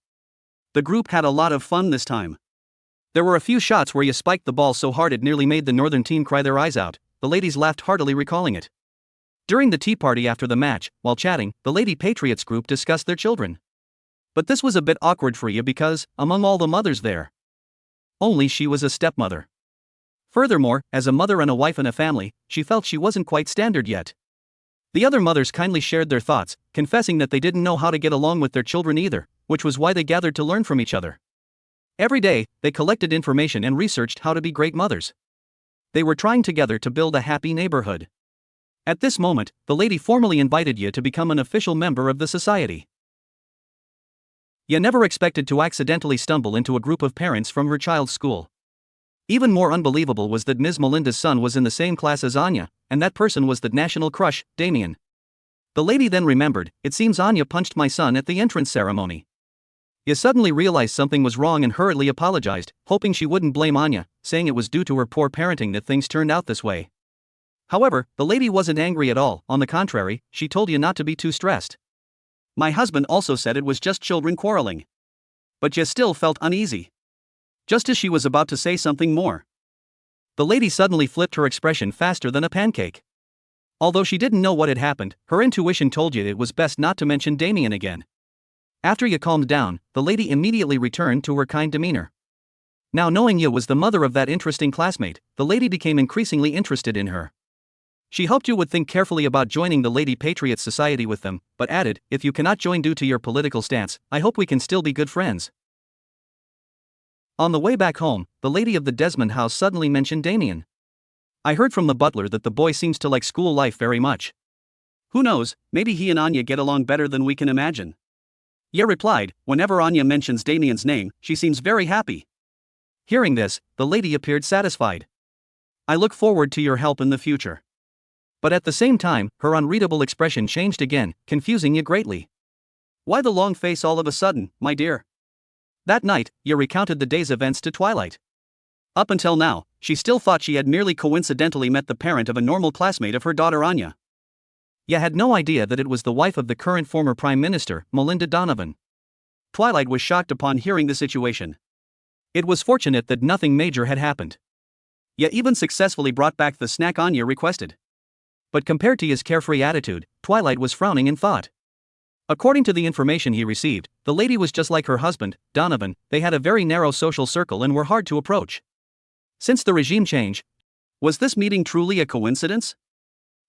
The group had a lot of fun this time. There were a few shots where you spiked the ball so hard it nearly made the northern team cry their eyes out. The ladies laughed heartily recalling it. During the tea party after the match, while chatting, the Lady Patriots group discussed their children. But this was a bit awkward for you because, among all the mothers there, only she was a stepmother. Furthermore, as a mother and a wife in a family, she felt she wasn't quite standard yet. The other mothers kindly shared their thoughts, confessing that they didn't know how to get along with their children either, which was why they gathered to learn from each other. Every day, they collected information and researched how to be great mothers. They were trying together to build a happy neighborhood. At this moment, the lady formally invited you to become an official member of the society. You never expected to accidentally stumble into a group of parents from her child's school. Even more unbelievable was that Ms. Melinda's son was in the same class as Anya, and that person was the national crush, Damien. The lady then remembered, it seems Anya punched my son at the entrance ceremony. You suddenly realized something was wrong and hurriedly apologized, hoping she wouldn't blame Anya, saying it was due to her poor parenting that things turned out this way. However, the lady wasn't angry at all, on the contrary, she told you not to be too stressed. My husband also said it was just children quarreling. But you still felt uneasy. Just as she was about to say something more, the lady suddenly flipped her expression faster than a pancake. Although she didn't know what had happened, her intuition told you it was best not to mention Damien again. After you calmed down, the lady immediately returned to her kind demeanor. Now knowing you was the mother of that interesting classmate, the lady became increasingly interested in her. She hoped you would think carefully about joining the Lady Patriots Society with them, but added, if you cannot join due to your political stance, I hope we can still be good friends. On the way back home, the lady of the Desmond house suddenly mentioned Damien. I heard from the butler that the boy seems to like school life very much. Who knows, maybe he and Anya get along better than we can imagine. Ye replied, whenever Anya mentions Damien's name, she seems very happy. Hearing this, the lady appeared satisfied. I look forward to your help in the future. But at the same time, her unreadable expression changed again, confusing you greatly. Why the long face all of a sudden, my dear? That night, you recounted the day's events to Twilight. Up until now, she still thought she had merely coincidentally met the parent of a normal classmate of her daughter Anya. You had no idea that it was the wife of the current former Prime Minister, Melinda Donovan. Twilight was shocked upon hearing the situation. It was fortunate that nothing major had happened. You even successfully brought back the snack Anya requested. But compared to his carefree attitude, Twilight was frowning in thought. According to the information he received, the lady was just like her husband, Donovan. They had a very narrow social circle and were hard to approach. Since the regime change, was this meeting truly a coincidence?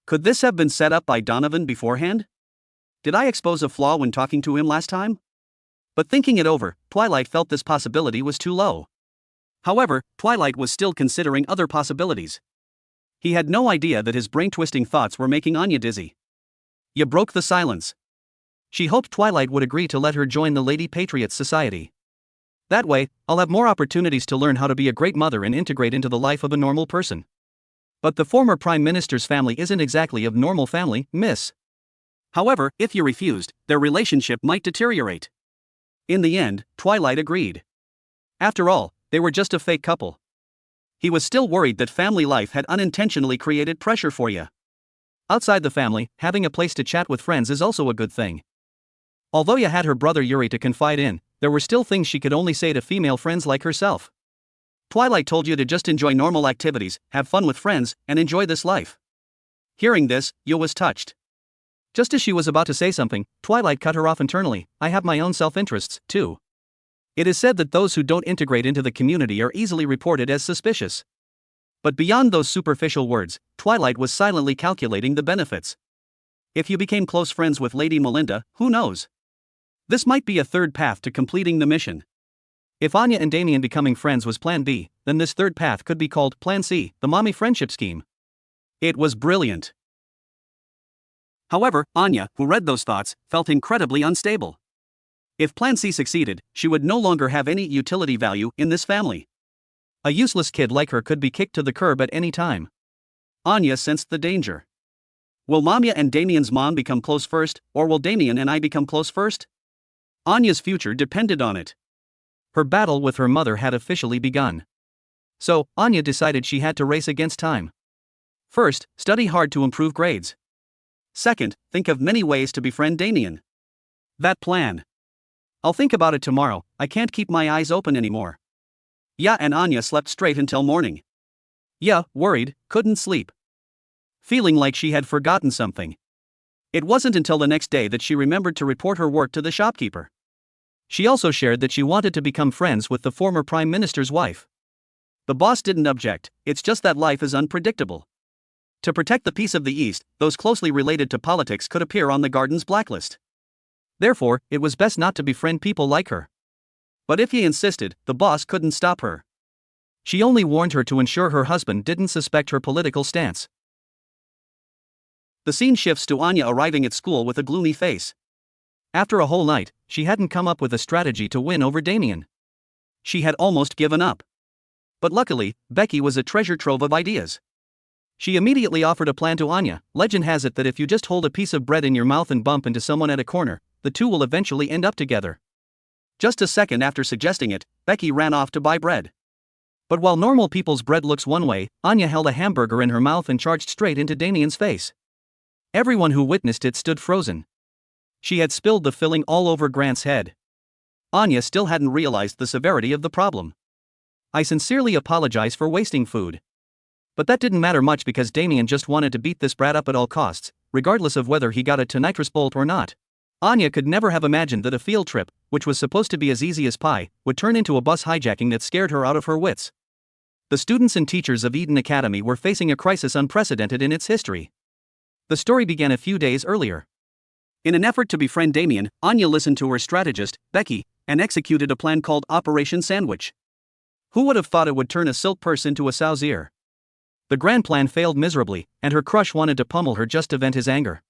Could this have been set up by Donovan beforehand? Did I expose a flaw when talking to him last time? But thinking it over, Twilight felt this possibility was too low. However, Twilight was still considering other possibilities. He had no idea that his brain-twisting thoughts were making Anya dizzy. You broke the silence. She hoped Twilight would agree to let her join the Lady Patriots Society. That way, I'll have more opportunities to learn how to be a great mother and integrate into the life of a normal person. But the former Prime Minister's family isn't exactly a normal family, miss. However, if you refused, their relationship might deteriorate. In the end, Twilight agreed. After all, they were just a fake couple. He was still worried that family life had unintentionally created pressure for you. Outside the family, having a place to chat with friends is also a good thing. Although you had her brother Yuri to confide in, there were still things she could only say to female friends like herself. Twilight told you to just enjoy normal activities, have fun with friends, and enjoy this life. Hearing this, Yo was touched. Just as she was about to say something, Twilight cut her off internally. I have my own self-interests, too. It is said that those who don't integrate into the community are easily reported as suspicious. But beyond those superficial words, Twilight was silently calculating the benefits. If you became close friends with Lady Melinda, who knows? This might be a third path to completing the mission. If Anya and Damien becoming friends was Plan B, then this third path could be called Plan C, the mommy friendship scheme. It was brilliant. However, Anya, who read those thoughts, felt incredibly unstable. If Plan C succeeded, she would no longer have any utility value in this family. A useless kid like her could be kicked to the curb at any time. Anya sensed the danger. Will Mamiya and Damien's mom become close first, or will Damien and I become close first? Anya's future depended on it. Her battle with her mother had officially begun. So, Anya decided she had to race against time. First, study hard to improve grades. Second, think of many ways to befriend Damien. That plan. I'll think about it tomorrow, I can't keep my eyes open anymore. Yeah, and Anya slept straight until morning. Yeah, worried, couldn't sleep. Feeling like she had forgotten something. It wasn't until the next day that she remembered to report her work to the shopkeeper. She also shared that she wanted to become friends with the former Prime Minister's wife. The boss didn't object, it's just that life is unpredictable. To protect the peace of the East, those closely related to politics could appear on the garden's blacklist. Therefore, it was best not to befriend people like her. But if he insisted, the boss couldn't stop her. She only warned her to ensure her husband didn't suspect her political stance. The scene shifts to Anya arriving at school with a gloomy face. After a whole night, she hadn't come up with a strategy to win over Damien. She had almost given up. But luckily, Becky was a treasure trove of ideas. She immediately offered a plan to Anya. Legend has it that if you just hold a piece of bread in your mouth and bump into someone at a corner, the two will eventually end up together. Just a second after suggesting it, Becky ran off to buy bread. But while normal people's bread looks one way, Anya held a hamburger in her mouth and charged straight into Damien's face. Everyone who witnessed it stood frozen. She had spilled the filling all over Grant's head. Anya still hadn't realized the severity of the problem. I sincerely apologize for wasting food. But that didn't matter much because Damien just wanted to beat this brat up at all costs, regardless of whether he got a nitrous bolt or not. Anya could never have imagined that a field trip, which was supposed to be as easy as pie, would turn into a bus hijacking that scared her out of her wits. The students and teachers of Eden Academy were facing a crisis unprecedented in its history. The story began a few days earlier. In an effort to befriend Damien, Anya listened to her strategist, Becky, and executed a plan called Operation Sandwich. Who would have thought it would turn a silk purse into a sow's ear? The grand plan failed miserably, and her crush wanted to pummel her just to vent his anger.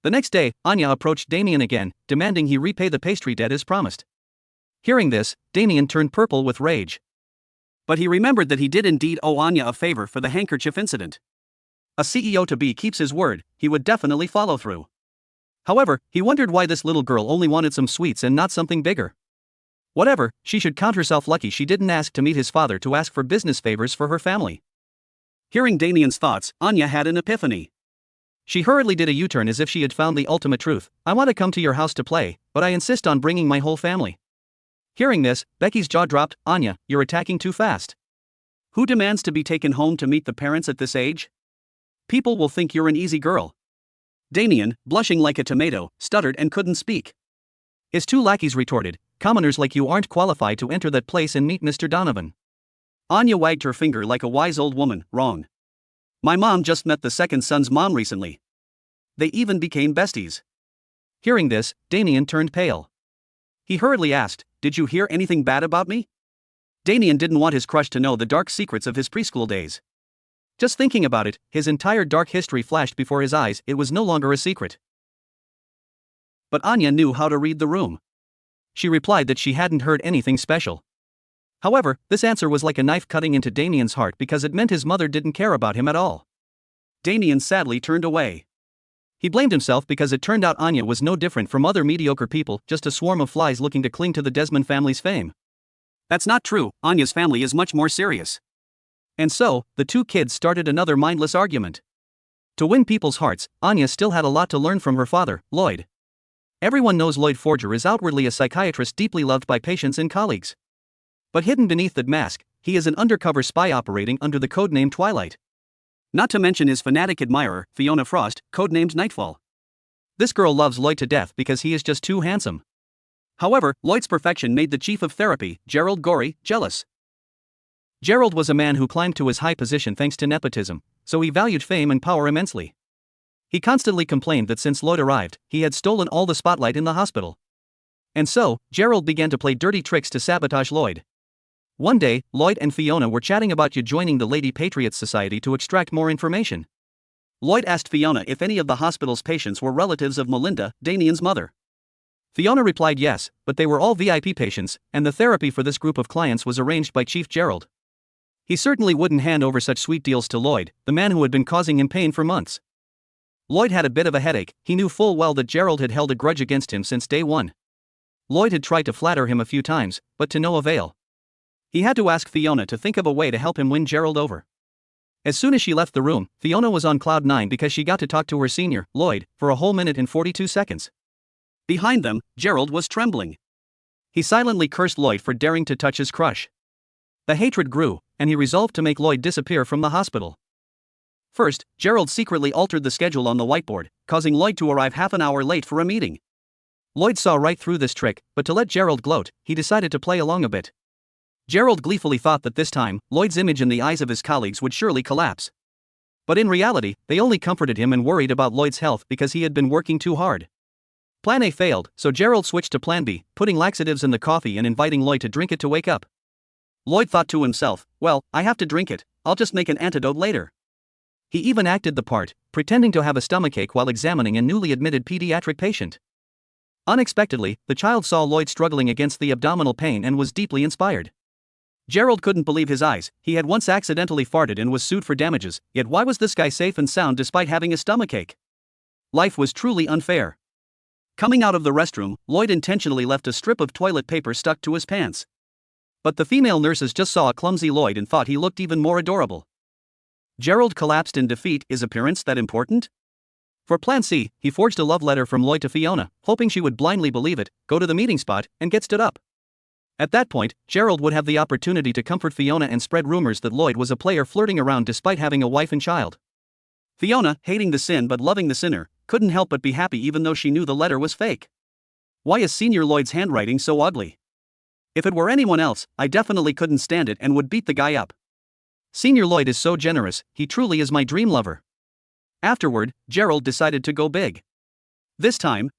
The next day, Anya approached Damien again, demanding he repay the pastry debt as promised. Hearing this, Damien turned purple with rage. But he remembered that he did indeed owe Anya a favor for the handkerchief incident. A CEO-to-be keeps his word, he would definitely follow through. However, he wondered why this little girl only wanted some sweets and not something bigger. Whatever, she should count herself lucky she didn't ask to meet his father to ask for business favors for her family. Hearing Damien's thoughts, Anya had an epiphany. She hurriedly did a U-turn as if she had found the ultimate truth. I want to come to your house to play, but I insist on bringing my whole family. Hearing this, Becky's jaw dropped. Anya, you're attacking too fast. Who demands to be taken home to meet the parents at this age? People will think you're an easy girl. Damien, blushing like a tomato, stuttered and couldn't speak. His two lackeys retorted, commoners like you aren't qualified to enter that place and meet Mr. Donovan. Anya wagged her finger like a wise old woman. Wrong. My mom just met the second son's mom recently. They even became besties. Hearing this, Damien turned pale. He hurriedly asked, did you hear anything bad about me? Damien didn't want his crush to know the dark secrets of his preschool days. Just thinking about it, his entire dark history flashed before his eyes. It was no longer a secret. But Anya knew how to read the room. She replied that she hadn't heard anything special. However, this answer was like a knife cutting into Damien's heart because it meant his mother didn't care about him at all. Damien sadly turned away. He blamed himself because it turned out Anya was no different from other mediocre people, just a swarm of flies looking to cling to the Desmond family's fame. That's not true, Anya's family is much more serious. And so, the two kids started another mindless argument. To win people's hearts, Anya still had a lot to learn from her father, Loid. Everyone knows Loid Forger is outwardly a psychiatrist deeply loved by patients and colleagues. But hidden beneath that mask, he is an undercover spy operating under the codename Twilight. Not to mention his fanatic admirer, Fiona Frost, codenamed Nightfall. This girl loves Loid to death because he is just too handsome. However, Loid's perfection made the chief of therapy, Gerald Gorey, jealous. Gerald was a man who climbed to his high position thanks to nepotism, so he valued fame and power immensely. He constantly complained that since Loid arrived, he had stolen all the spotlight in the hospital. And so, Gerald began to play dirty tricks to sabotage Loid. One day, Loid and Fiona were chatting about you joining the Lady Patriots Society to extract more information. Loid asked Fiona if any of the hospital's patients were relatives of Melinda, Damien's mother. Fiona replied yes, but they were all VIP patients, and the therapy for this group of clients was arranged by Chief Gerald. He certainly wouldn't hand over such sweet deals to Loid, the man who had been causing him pain for months. Loid had a bit of a headache. He knew full well that Gerald had held a grudge against him since day one. Loid had tried to flatter him a few times, but to no avail. He had to ask Fiona to think of a way to help him win Gerald over. As soon as she left the room, Fiona was on cloud 9 because she got to talk to her senior, Loid, for a whole minute and 42 seconds. Behind them, Gerald was trembling. He silently cursed Loid for daring to touch his crush. The hatred grew, and he resolved to make Loid disappear from the hospital. First, Gerald secretly altered the schedule on the whiteboard, causing Loid to arrive half an hour late for a meeting. Loid saw right through this trick, but to let Gerald gloat, he decided to play along a bit. Gerald gleefully thought that this time, Loid's image in the eyes of his colleagues would surely collapse. But in reality, they only comforted him and worried about Loid's health because he had been working too hard. Plan A failed, so Gerald switched to Plan B, putting laxatives in the coffee and inviting Loid to drink it to wake up. Loid thought to himself, well, I have to drink it, I'll just make an antidote later. He even acted the part, pretending to have a stomachache while examining a newly admitted pediatric patient. Unexpectedly, the child saw Loid struggling against the abdominal pain and was deeply inspired. Gerald couldn't believe his eyes. He had once accidentally farted and was sued for damages, yet why was this guy safe and sound despite having a stomachache? Life was truly unfair. Coming out of the restroom, Loid intentionally left a strip of toilet paper stuck to his pants. But the female nurses just saw a clumsy Loid and thought he looked even more adorable. Gerald collapsed in defeat. Is appearance that important? For Plan C, he forged a love letter from Loid to Fiona, hoping she would blindly believe it, go to the meeting spot, and get stood up. At that point, Gerald would have the opportunity to comfort Fiona and spread rumors that Loid was a player flirting around despite having a wife and child. Fiona, hating the sin but loving the sinner, couldn't help but be happy even though she knew the letter was fake. Why is Senior Loid's handwriting so ugly? If it were anyone else, I definitely couldn't stand it and would beat the guy up. Senior Loid is so generous, he truly is my dream lover. Afterward, Gerald decided to go big. This time,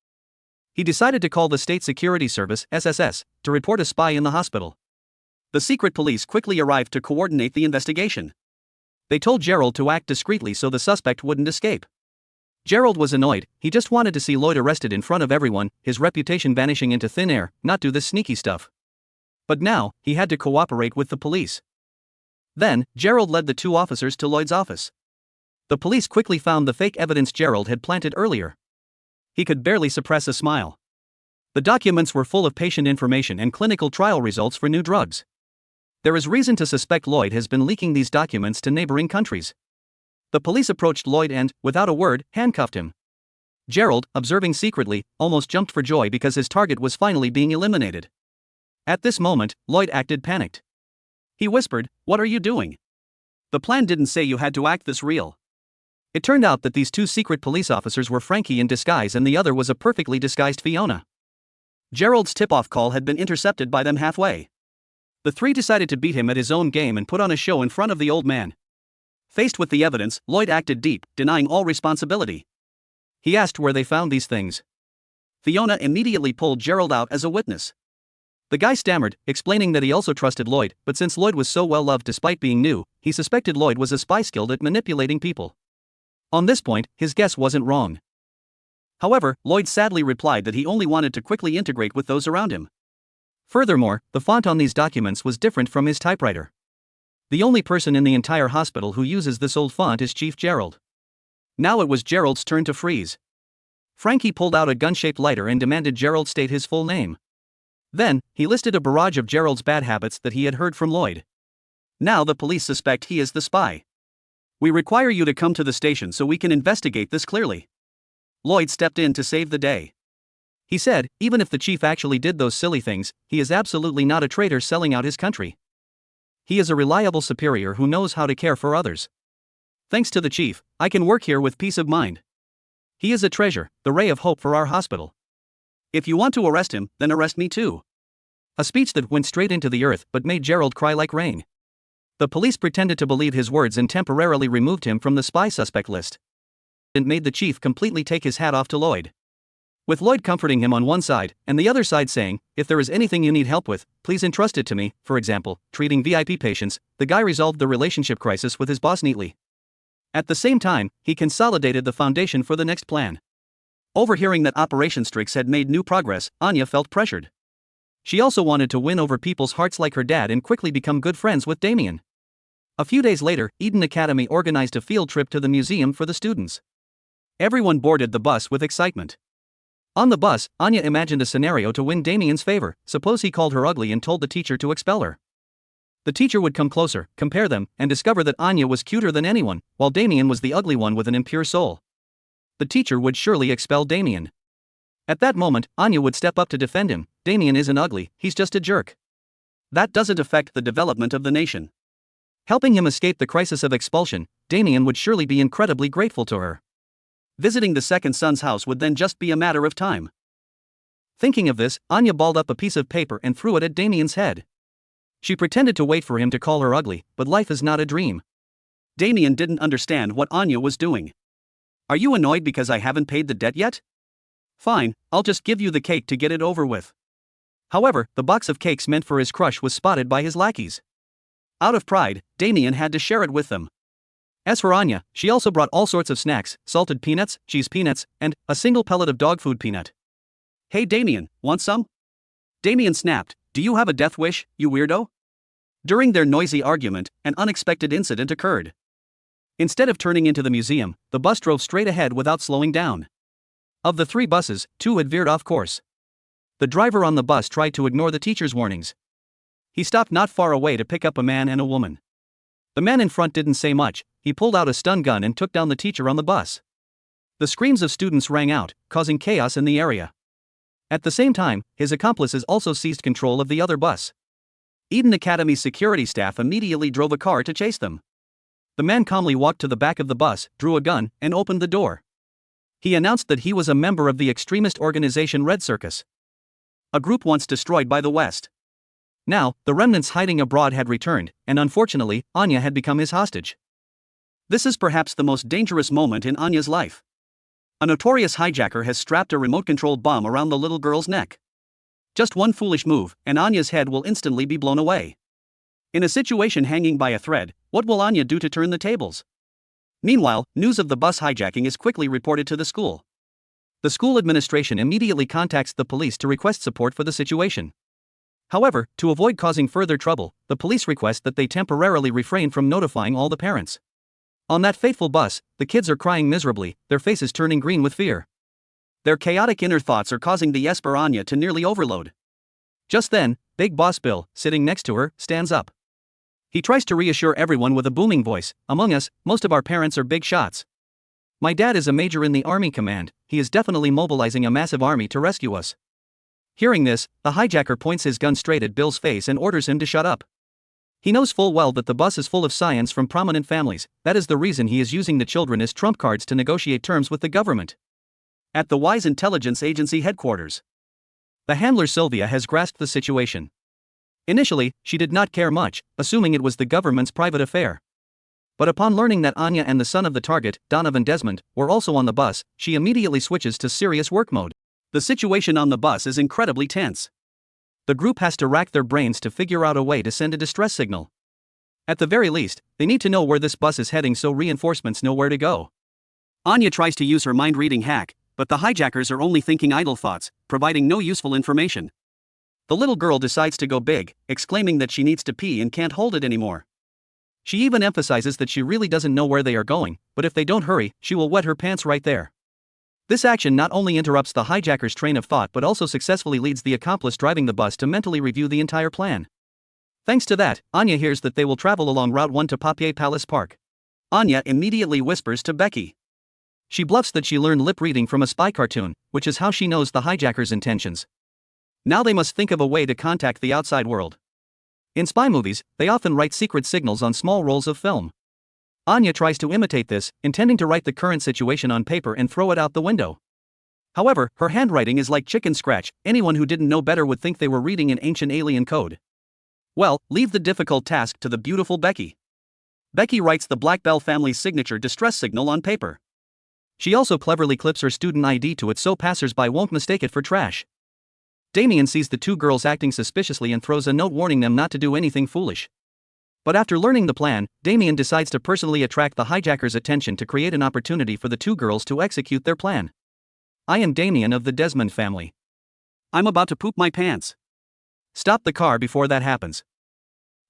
he decided to call the State Security Service, SSS, to report a spy in the hospital. The secret police quickly arrived to coordinate the investigation. They told Gerald to act discreetly so the suspect wouldn't escape. Gerald was annoyed. He just wanted to see Loid arrested in front of everyone, his reputation vanishing into thin air, not do this sneaky stuff. But now, he had to cooperate with the police. Then, Gerald led the two officers to Loid's office. The police quickly found the fake evidence Gerald had planted earlier. He could barely suppress a smile. The documents were full of patient information and clinical trial results for new drugs. There is reason to suspect Loid has been leaking these documents to neighboring countries. The police approached Loid and, without a word, handcuffed him. Gerald, observing secretly, almost jumped for joy because his target was finally being eliminated. At this moment, Loid acted panicked. He whispered, "What are you doing? The plan didn't say you had to act this real." It turned out that these two secret police officers were Frankie in disguise and the other was a perfectly disguised Fiona. Gerald's tip-off call had been intercepted by them halfway. The three decided to beat him at his own game and put on a show in front of the old man. Faced with the evidence, Loid acted deep, denying all responsibility. He asked where they found these things. Fiona immediately pulled Gerald out as a witness. The guy stammered, explaining that he also trusted Loid, but since Loid was so well loved despite being new, he suspected Loid was a spy skilled at manipulating people. On this point, his guess wasn't wrong. However, Loid sadly replied that he only wanted to quickly integrate with those around him. Furthermore, the font on these documents was different from his typewriter. The only person in the entire hospital who uses this old font is Chief Gerald. Now it was Gerald's turn to freeze. Frankie pulled out a gun-shaped lighter and demanded Gerald state his full name. Then, he listed a barrage of Gerald's bad habits that he had heard from Loid. Now the police suspect he is the spy. "We require you to come to the station so we can investigate this clearly." Loid stepped in to save the day. He said, even if the chief actually did those silly things, he is absolutely not a traitor selling out his country. He is a reliable superior who knows how to care for others. Thanks to the chief, I can work here with peace of mind. He is a treasure, the ray of hope for our hospital. If you want to arrest him, then arrest me too. A speech that went straight into the earth but made Gerald cry like rain. The police pretended to believe his words and temporarily removed him from the spy suspect list. It made the chief completely take his hat off to Loid. With Loid comforting him on one side, and the other side saying, "If there is anything you need help with, please entrust it to me," for example, treating VIP patients, the guy resolved the relationship crisis with his boss neatly. At the same time, he consolidated the foundation for the next plan. Overhearing that Operation Strix had made new progress, Anya felt pressured. She also wanted to win over people's hearts like her dad and quickly become good friends with Damien. A few days later, Eden Academy organized a field trip to the museum for the students. Everyone boarded the bus with excitement. On the bus, Anya imagined a scenario to win Damien's favor. Suppose he called her ugly and told the teacher to expel her. The teacher would come closer, compare them, and discover that Anya was cuter than anyone, while Damien was the ugly one with an impure soul. The teacher would surely expel Damien. At that moment, Anya would step up to defend him. Damien isn't ugly, he's just a jerk. That doesn't affect the development of the nation. Helping him escape the crisis of expulsion, Damien would surely be incredibly grateful to her. Visiting the second son's house would then just be a matter of time. Thinking of this, Anya balled up a piece of paper and threw it at Damien's head. She pretended to wait for him to call her ugly, but life is not a dream. Damien didn't understand what Anya was doing. Are you annoyed because I haven't paid the debt yet? Fine, I'll just give you the cake to get it over with. However, the box of cakes meant for his crush was spotted by his lackeys. Out of pride, Damien had to share it with them. As for Anya, she also brought all sorts of snacks, salted peanuts, cheese peanuts, and a single pellet of dog food peanut. Hey Damien, want some? Damien snapped, do you have a death wish, you weirdo? During their noisy argument, an unexpected incident occurred. Instead of turning into the museum, the bus drove straight ahead without slowing down. Of the 3 buses, 2 had veered off course. The driver on the bus tried to ignore the teacher's warnings. He stopped not far away to pick up a man and a woman. The man in front didn't say much. He pulled out a stun gun and took down the teacher on the bus. The screams of students rang out, causing chaos in the area. At the same time, his accomplices also seized control of the other bus. Eden Academy's security staff immediately drove a car to chase them. The man calmly walked to the back of the bus, drew a gun, and opened the door. He announced that he was a member of the extremist organization Red Circus, a group once destroyed by the West. Now, the remnants hiding abroad had returned, and unfortunately, Anya had become his hostage. This is perhaps the most dangerous moment in Anya's life. A notorious hijacker has strapped a remote-controlled bomb around the little girl's neck. Just one foolish move, and Anya's head will instantly be blown away. In a situation hanging by a thread, what will Anya do to turn the tables? Meanwhile, news of the bus hijacking is quickly reported to the school. The school administration immediately contacts the police to request support for the situation. However, to avoid causing further trouble, the police request that they temporarily refrain from notifying all the parents. On that fateful bus, the kids are crying miserably, their faces turning green with fear. Their chaotic inner thoughts are causing the Esper Anya to nearly overload. Just then, Big Boss Bill, sitting next to her, stands up. He tries to reassure everyone with a booming voice, among us, most of our parents are big shots. My dad is a major in the Army Command, he is definitely mobilizing a massive army to rescue us. Hearing this, the hijacker points his gun straight at Bill's face and orders him to shut up. He knows full well that the bus is full of scions from prominent families, that is the reason he is using the children as trump cards to negotiate terms with the government. At the Wise Intelligence Agency headquarters, the handler Sylvia has grasped the situation. Initially, she did not care much, assuming it was the government's private affair. But upon learning that Anya and the son of the target, Donovan Desmond, were also on the bus, she immediately switches to serious work mode. The situation on the bus is incredibly tense. The group has to rack their brains to figure out a way to send a distress signal. At the very least, they need to know where this bus is heading so reinforcements know where to go. Anya tries to use her mind-reading hack, but the hijackers are only thinking idle thoughts, providing no useful information. The little girl decides to go big, exclaiming that she needs to pee and can't hold it anymore. She even emphasizes that she really doesn't know where they are going, but if they don't hurry, she will wet her pants right there. This action not only interrupts the hijacker's train of thought but also successfully leads the accomplice driving the bus to mentally review the entire plan. Thanks to that, Anya hears that they will travel along Route 1 to Papier Palace Park. Anya immediately whispers to Becky. She bluffs that she learned lip reading from a spy cartoon, which is how she knows the hijacker's intentions. Now they must think of a way to contact the outside world. In spy movies, they often write secret signals on small rolls of film. Anya tries to imitate this, intending to write the current situation on paper and throw it out the window. However, her handwriting is like chicken scratch, anyone who didn't know better would think they were reading an ancient alien code. Well, leave the difficult task to the beautiful Becky. Becky writes the Black Bell family's signature distress signal on paper. She also cleverly clips her student ID to it so passers-by won't mistake it for trash. Damien sees the 2 girls acting suspiciously and throws a note warning them not to do anything foolish. But after learning the plan, Damien decides to personally attract the hijacker's attention to create an opportunity for the 2 girls to execute their plan. I am Damien of the Desmond family. I'm about to poop my pants. Stop the car before that happens.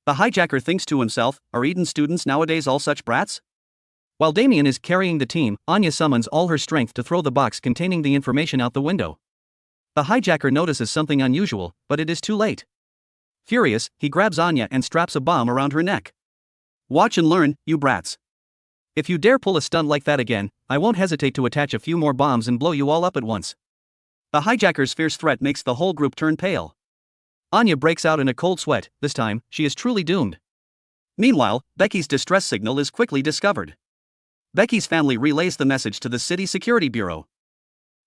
The hijacker thinks to himself, are Eden students nowadays all such brats? While Damien is carrying the team, Anya summons all her strength to throw the box containing the information out the window. The hijacker notices something unusual, but it is too late. Furious, he grabs Anya and straps a bomb around her neck. Watch and learn, you brats. If you dare pull a stunt like that again, I won't hesitate to attach a few more bombs and blow you all up at once. The hijacker's fierce threat makes the whole group turn pale. Anya breaks out in a cold sweat. This time, she is truly doomed. Meanwhile, Becky's distress signal is quickly discovered. Becky's family relays the message to the city security bureau.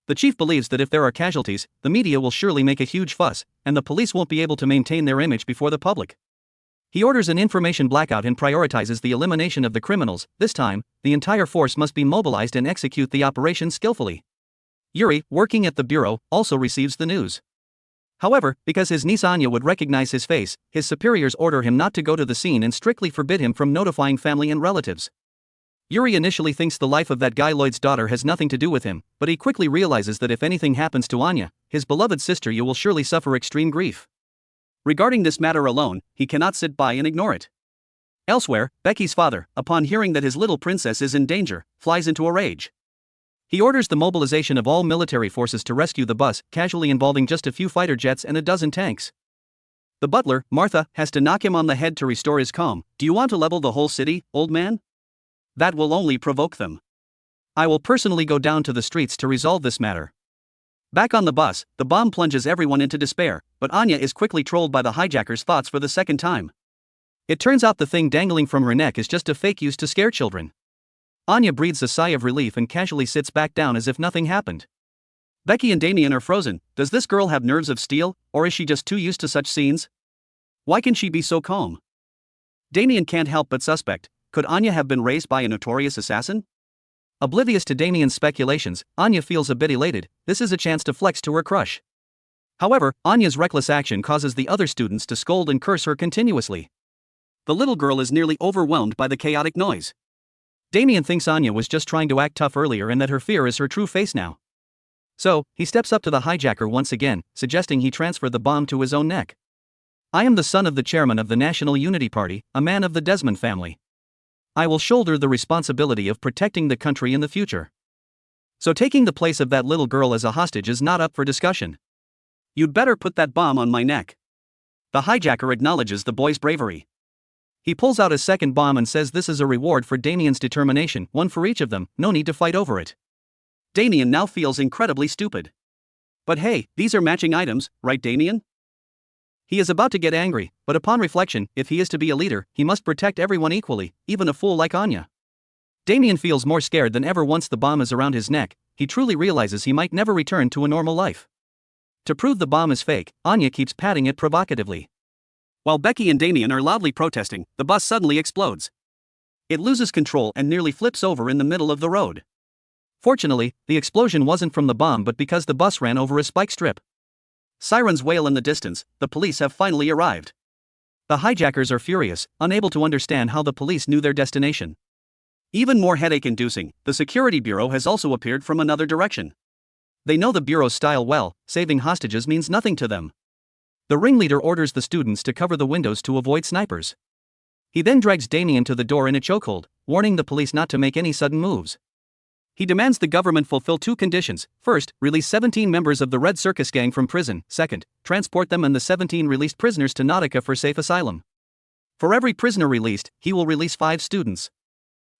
The chief believes that if there are casualties, the media will surely make a huge fuss, and the police won't be able to maintain their image before the public. He orders an information blackout and prioritizes the elimination of the criminals. This time, the entire force must be mobilized and execute the operation skillfully. Yuri, working at the bureau, also receives the news. However, because his niece Anya would recognize his face, his superiors order him not to go to the scene and strictly forbid him from notifying family and relatives. Yuri initially thinks the life of that guy Loid's daughter has nothing to do with him, but he quickly realizes that if anything happens to Anya, his beloved sister you will surely suffer extreme grief. Regarding this matter alone, he cannot sit by and ignore it. Elsewhere, Becky's father, upon hearing that his little princess is in danger, flies into a rage. He orders the mobilization of all military forces to rescue the bus, casually involving just a few fighter jets and a dozen tanks. The butler, Martha, has to knock him on the head to restore his calm. Do you want to level the whole city, old man? That will only provoke them. I will personally go down to the streets to resolve this matter. Back on the bus, the bomb plunges everyone into despair, but Anya is quickly trolled by the hijacker's thoughts for the second time. It turns out the thing dangling from her neck is just a fake used to scare children. Anya breathes a sigh of relief and casually sits back down as if nothing happened. Becky and Damien are frozen. Does this girl have nerves of steel, or is she just too used to such scenes? Why can she be so calm? Damien can't help but suspect. Could Anya have been raised by a notorious assassin? Oblivious to Damien's speculations, Anya feels a bit elated. This is a chance to flex to her crush. However, Anya's reckless action causes the other students to scold and curse her continuously. The little girl is nearly overwhelmed by the chaotic noise. Damien thinks Anya was just trying to act tough earlier and that her fear is her true face now. So, he steps up to the hijacker once again, suggesting he transfer the bomb to his own neck. I am the son of the chairman of the National Unity Party, a man of the Desmond family. I will shoulder the responsibility of protecting the country in the future. So taking the place of that little girl as a hostage is not up for discussion. You'd better put that bomb on my neck. The hijacker acknowledges the boy's bravery. He pulls out a second bomb and says this is a reward for Damien's determination, one for each of them, no need to fight over it. Damien now feels incredibly stupid. But hey, these are matching items, right Damien? He is about to get angry, but upon reflection, if he is to be a leader, he must protect everyone equally, even a fool like Anya. Damien feels more scared than ever once the bomb is around his neck. He truly realizes he might never return to a normal life. To prove the bomb is fake, Anya keeps patting it provocatively. While Becky and Damien are loudly protesting, the bus suddenly explodes. It loses control and nearly flips over in the middle of the road. Fortunately, the explosion wasn't from the bomb but because the bus ran over a spike strip. Sirens wail in the distance. The police have finally arrived. The hijackers are furious, unable to understand how the police knew their destination. Even more headache-inducing, the security bureau has also appeared from another direction. They know the bureau's style well. Saving hostages means nothing to them. The ringleader orders the students to cover the windows to avoid snipers. He then drags Damien to the door in a chokehold, warning the police not to make any sudden moves. He demands the government fulfill two conditions. First, release 17 members of the Red Circus gang from prison. Second, transport them and the 17 released prisoners to Nautica for safe asylum. For every prisoner released, he will release 5 students.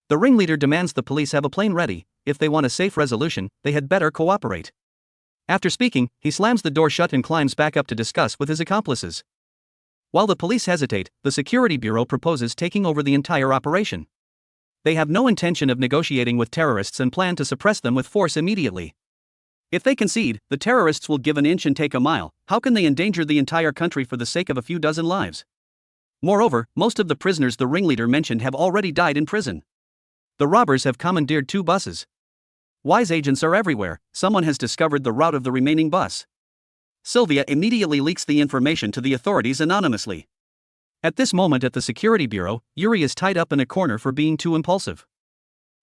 The ringleader demands the police have a plane ready. If they want a safe resolution, they had better cooperate. After speaking, he slams the door shut and climbs back up to discuss with his accomplices. While the police hesitate, the security bureau proposes taking over the entire operation. They have no intention of negotiating with terrorists and plan to suppress them with force immediately. If they concede, the terrorists will give an inch and take a mile. How can they endanger the entire country for the sake of a few dozen lives? Moreover, most of the prisoners the ringleader mentioned have already died in prison. The robbers have commandeered 2 buses. Wise agents are everywhere. Someone has discovered the route of the remaining bus. Sylvia immediately leaks the information to the authorities anonymously. At this moment at the security bureau, Yuri is tied up in a corner for being too impulsive.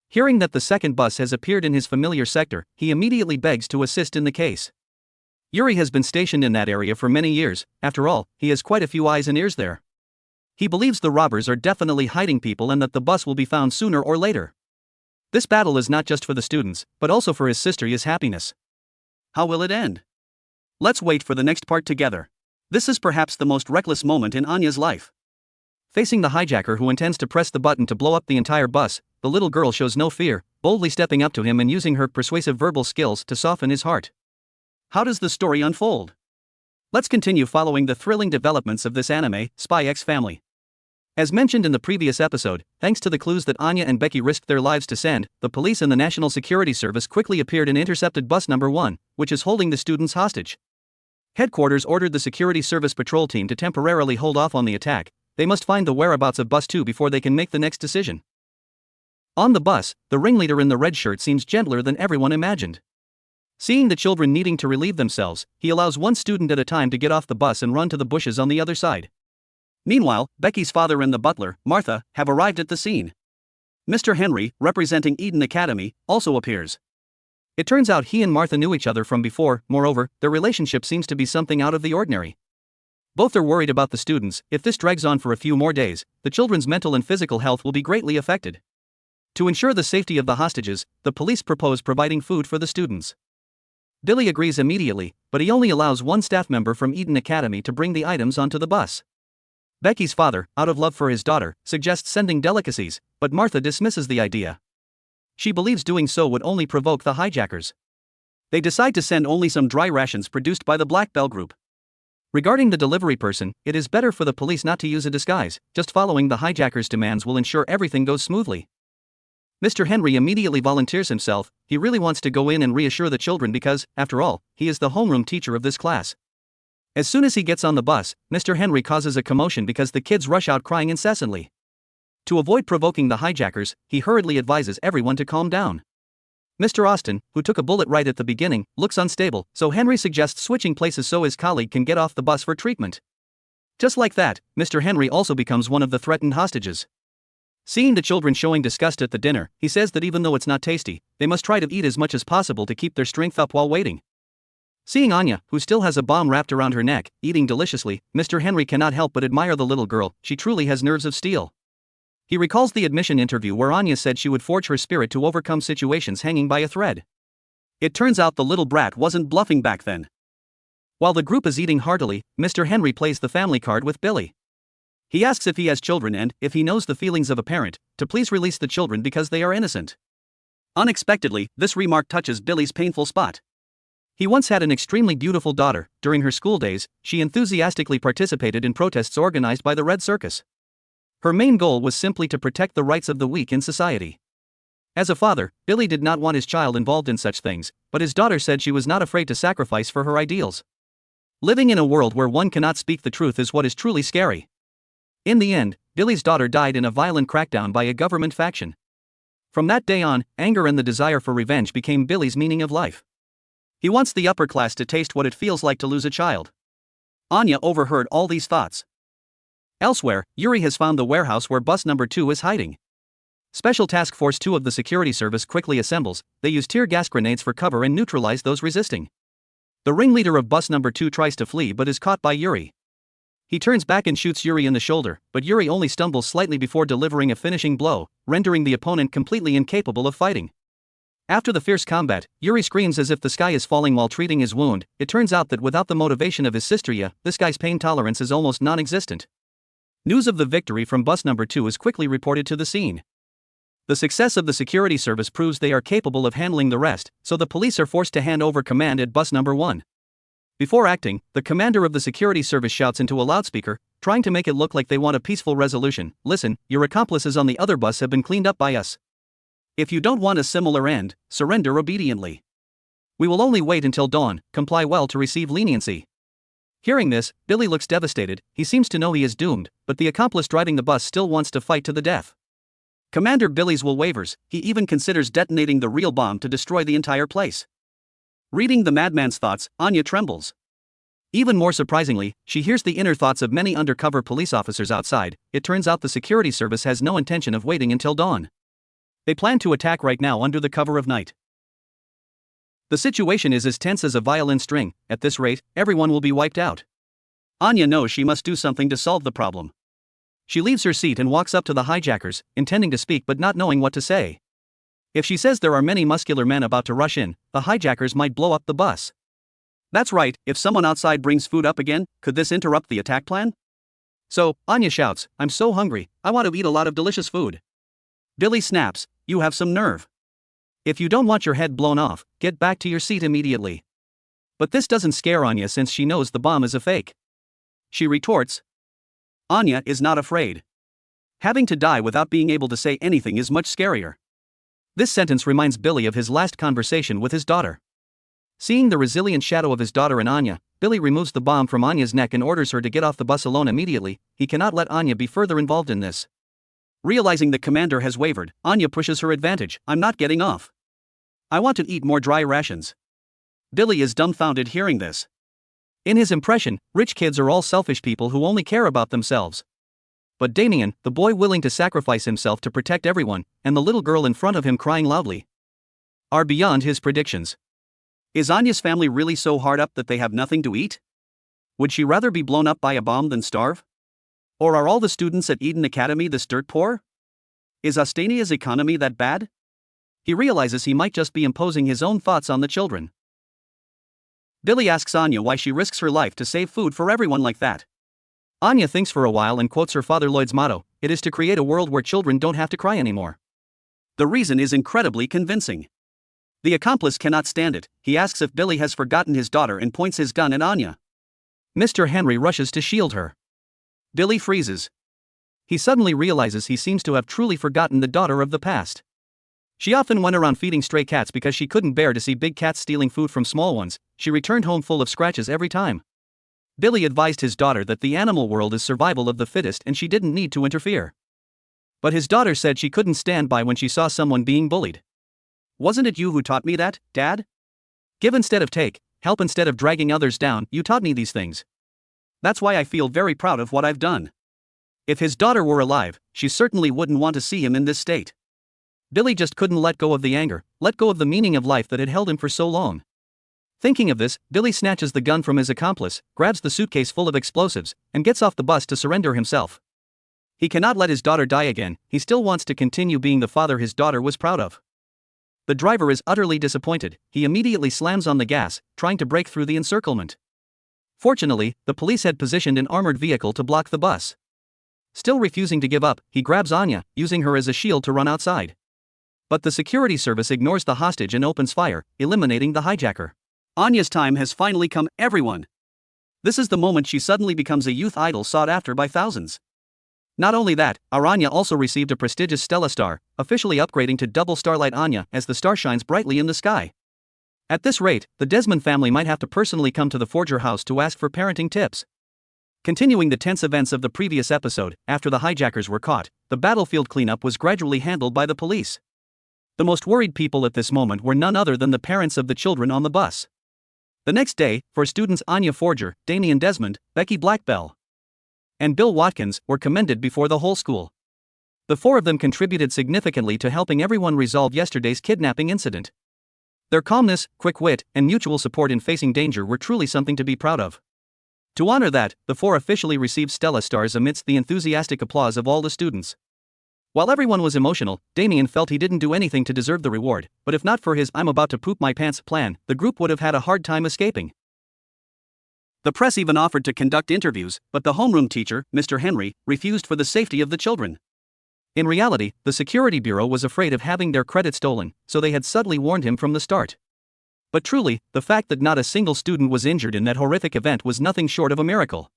Hearing that the second bus has appeared in his familiar sector, he immediately begs to assist in the case. Yuri has been stationed in that area for many years. After all, he has quite a few eyes and ears there. He believes the robbers are definitely hiding people and that the bus will be found sooner or later. This battle is not just for the students, but also for his sister's happiness. How will it end? Let's wait for the next part together. This is perhaps the most reckless moment in Anya's life. Facing the hijacker who intends to press the button to blow up the entire bus, the little girl shows no fear, boldly stepping up to him and using her persuasive verbal skills to soften his heart. How does the story unfold? Let's continue following the thrilling developments of this anime, Spy X Family. As mentioned in the previous episode, thanks to the clues that Anya and Becky risked their lives to send, the police and the National Security Service quickly appeared and intercepted bus number 1, which is holding the students hostage. Headquarters ordered the security service patrol team to temporarily hold off on the attack. They must find the whereabouts of bus 2 before they can make the next decision. On the bus, the ringleader in the red shirt seems gentler than everyone imagined. Seeing the children needing to relieve themselves, he allows one student at a time to get off the bus and run to the bushes on the other side. Meanwhile, Becky's father and the butler, Martha, have arrived at the scene. Mr. Henry, representing Eden Academy, also appears. It turns out he and Martha knew each other from before. Moreover, their relationship seems to be something out of the ordinary. Both are worried about the students. If this drags on for a few more days, the children's mental and physical health will be greatly affected. To ensure the safety of the hostages, the police propose providing food for the students. Billy agrees immediately, but he only allows one staff member from Eden Academy to bring the items onto the bus. Becky's father, out of love for his daughter, suggests sending delicacies, but Martha dismisses the idea. She believes doing so would only provoke the hijackers. They decide to send only some dry rations produced by the Black Bell Group. Regarding the delivery person, it is better for the police not to use a disguise. Just following the hijackers' demands will ensure everything goes smoothly. Mr. Henry immediately volunteers himself. He really wants to go in and reassure the children because, after all, he is the homeroom teacher of this class. As soon as he gets on the bus, Mr. Henry causes a commotion because the kids rush out crying incessantly. To avoid provoking the hijackers, he hurriedly advises everyone to calm down. Mr. Austin, who took a bullet right at the beginning, looks unstable, so Henry suggests switching places so his colleague can get off the bus for treatment. Just like that, Mr. Henry also becomes one of the threatened hostages. Seeing the children showing disgust at the dinner, he says that even though it's not tasty, they must try to eat as much as possible to keep their strength up while waiting. Seeing Anya, who still has a bomb wrapped around her neck, eating deliciously, Mr. Henry cannot help but admire the little girl. She truly has nerves of steel. He recalls the admission interview where Anya said she would forge her spirit to overcome situations hanging by a thread. It turns out the little brat wasn't bluffing back then. While the group is eating heartily, Mr. Henry plays the family card with Billy. He asks if he has children and, if he knows the feelings of a parent, to please release the children because they are innocent. Unexpectedly, this remark touches Billy's painful spot. He once had an extremely beautiful daughter. During her school days, she enthusiastically participated in protests organized by the Red Circus. Her main goal was simply to protect the rights of the weak in society. As a father, Billy did not want his child involved in such things, but his daughter said she was not afraid to sacrifice for her ideals. Living in a world where one cannot speak the truth is what is truly scary. In the end, Billy's daughter died in a violent crackdown by a government faction. From that day on, anger and the desire for revenge became Billy's meaning of life. He wants the upper class to taste what it feels like to lose a child. Anya overheard all these thoughts. Elsewhere, Yuri has found the warehouse where bus number 2 is hiding. Special Task Force 2 of the security service quickly assembles. They use tear gas grenades for cover and neutralize those resisting. The ringleader of bus number 2 tries to flee but is caught by Yuri. He turns back and shoots Yuri in the shoulder, but Yuri only stumbles slightly before delivering a finishing blow, rendering the opponent completely incapable of fighting. After the fierce combat, Yuri screams as if the sky is falling while treating his wound. It turns out that without the motivation of his sister Anya, this guy's pain tolerance is almost non-existent. News of the victory from bus number 2 is quickly reported to the scene. The success of the security service proves they are capable of handling the rest, so the police are forced to hand over command at bus number 1. Before acting, the commander of the security service shouts into a loudspeaker, trying to make it look like they want a peaceful resolution. Listen, your accomplices on the other bus have been cleaned up by us. If you don't want a similar end, surrender obediently. We will only wait until dawn, comply well to receive leniency. Hearing this, Billy looks devastated. He seems to know he is doomed, but the accomplice driving the bus still wants to fight to the death. Commander Billy's will wavers. He even considers detonating the real bomb to destroy the entire place. Reading the madman's thoughts, Anya trembles. Even more surprisingly, she hears the inner thoughts of many undercover police officers outside. It turns out the security service has no intention of waiting until dawn. They plan to attack right now under the cover of night. The situation is as tense as a violin string. At this rate, everyone will be wiped out. Anya knows she must do something to solve the problem. She leaves her seat and walks up to the hijackers, intending to speak but not knowing what to say. If she says there are many muscular men about to rush in, the hijackers might blow up the bus. That's right, if someone outside brings food up again, could this interrupt the attack plan? So, Anya shouts, I'm so hungry, I want to eat a lot of delicious food. Billy snaps, you have some nerve. If you don't want your head blown off, get back to your seat immediately. But this doesn't scare Anya since she knows the bomb is a fake. She retorts, Anya is not afraid. Having to die without being able to say anything is much scarier. This sentence reminds Billy of his last conversation with his daughter. Seeing the resilient shadow of his daughter in Anya, Billy removes the bomb from Anya's neck and orders her to get off the bus alone immediately. He cannot let Anya be further involved in this. Realizing the commander has wavered, Anya pushes her advantage, I'm not getting off. I want to eat more dry rations. Billy is dumbfounded hearing this. In his impression, rich kids are all selfish people who only care about themselves. But Damien, the boy willing to sacrifice himself to protect everyone, and the little girl in front of him crying loudly, are beyond his predictions. Is Anya's family really so hard up that they have nothing to eat? Would she rather be blown up by a bomb than starve? Or are all the students at Eden Academy this dirt poor? Is Astania's economy that bad? He realizes he might just be imposing his own thoughts on the children. Billy asks Anya why she risks her life to save food for everyone like that. Anya thinks for a while and quotes her father Loid's motto, it is to create a world where children don't have to cry anymore. The reason is incredibly convincing. The accomplice cannot stand it. He asks if Billy has forgotten his daughter and points his gun at Anya. Mr. Henry rushes to shield her. Billy freezes. He suddenly realizes he seems to have truly forgotten the daughter of the past. She often went around feeding stray cats because she couldn't bear to see big cats stealing food from small ones. She returned home full of scratches every time. Billy advised his daughter that the animal world is survival of the fittest and she didn't need to interfere. But his daughter said she couldn't stand by when she saw someone being bullied. Wasn't it you who taught me that, Dad? Give instead of take, help instead of dragging others down, you taught me these things. That's why I feel very proud of what I've done. If his daughter were alive, she certainly wouldn't want to see him in this state. Billy just couldn't let go of the anger, let go of the meaning of life that had held him for so long. Thinking of this, Billy snatches the gun from his accomplice, grabs the suitcase full of explosives, and gets off the bus to surrender himself. He cannot let his daughter die again, he still wants to continue being the father his daughter was proud of. The driver is utterly disappointed. He immediately slams on the gas, trying to break through the encirclement. Fortunately, the police had positioned an armored vehicle to block the bus. Still refusing to give up, he grabs Anya, using her as a shield to run outside. But the security service ignores the hostage and opens fire, eliminating the hijacker. Anya's time has finally come, everyone. This is the moment she suddenly becomes a youth idol sought after by thousands. Not only that, our Anya also received a prestigious Stella Star, officially upgrading to double Starlight Anya as the star shines brightly in the sky. At this rate, the Desmond family might have to personally come to the Forger house to ask for parenting tips. Continuing the tense events of the previous episode, after the hijackers were caught, the battlefield cleanup was gradually handled by the police. The most worried people at this moment were none other than the parents of the children on the bus. The next day, for students Anya Forger, Damien Desmond, Becky Blackbell, and Bill Watkins were commended before the whole school. The four of them contributed significantly to helping everyone resolve yesterday's kidnapping incident. Their calmness, quick wit, and mutual support in facing danger were truly something to be proud of. To honor that, the four officially received Stella Stars amidst the enthusiastic applause of all the students. While everyone was emotional, Damien felt he didn't do anything to deserve the reward, but if not for his "I'm about to poop my pants" plan, the group would have had a hard time escaping. The press even offered to conduct interviews, but the homeroom teacher, Mr. Henry, refused for the safety of the children. In reality, the security bureau was afraid of having their credit stolen, so they had subtly warned him from the start. But truly, the fact that not a single student was injured in that horrific event was nothing short of a miracle.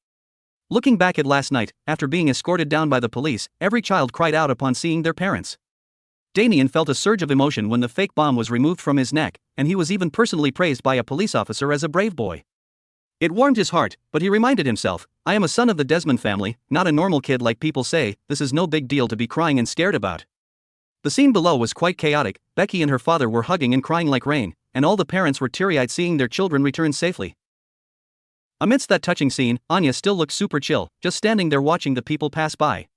Looking back at last night, after being escorted down by the police, every child cried out upon seeing their parents. Damien felt a surge of emotion when the fake bomb was removed from his neck, and he was even personally praised by a police officer as a brave boy. It warmed his heart, but he reminded himself, I am a son of the Desmond family, not a normal kid like people say, this is no big deal to be crying and scared about. The scene below was quite chaotic. Becky and her father were hugging and crying like rain, and all the parents were teary-eyed seeing their children return safely. Amidst that touching scene, Anya still looked super chill, just standing there watching the people pass by.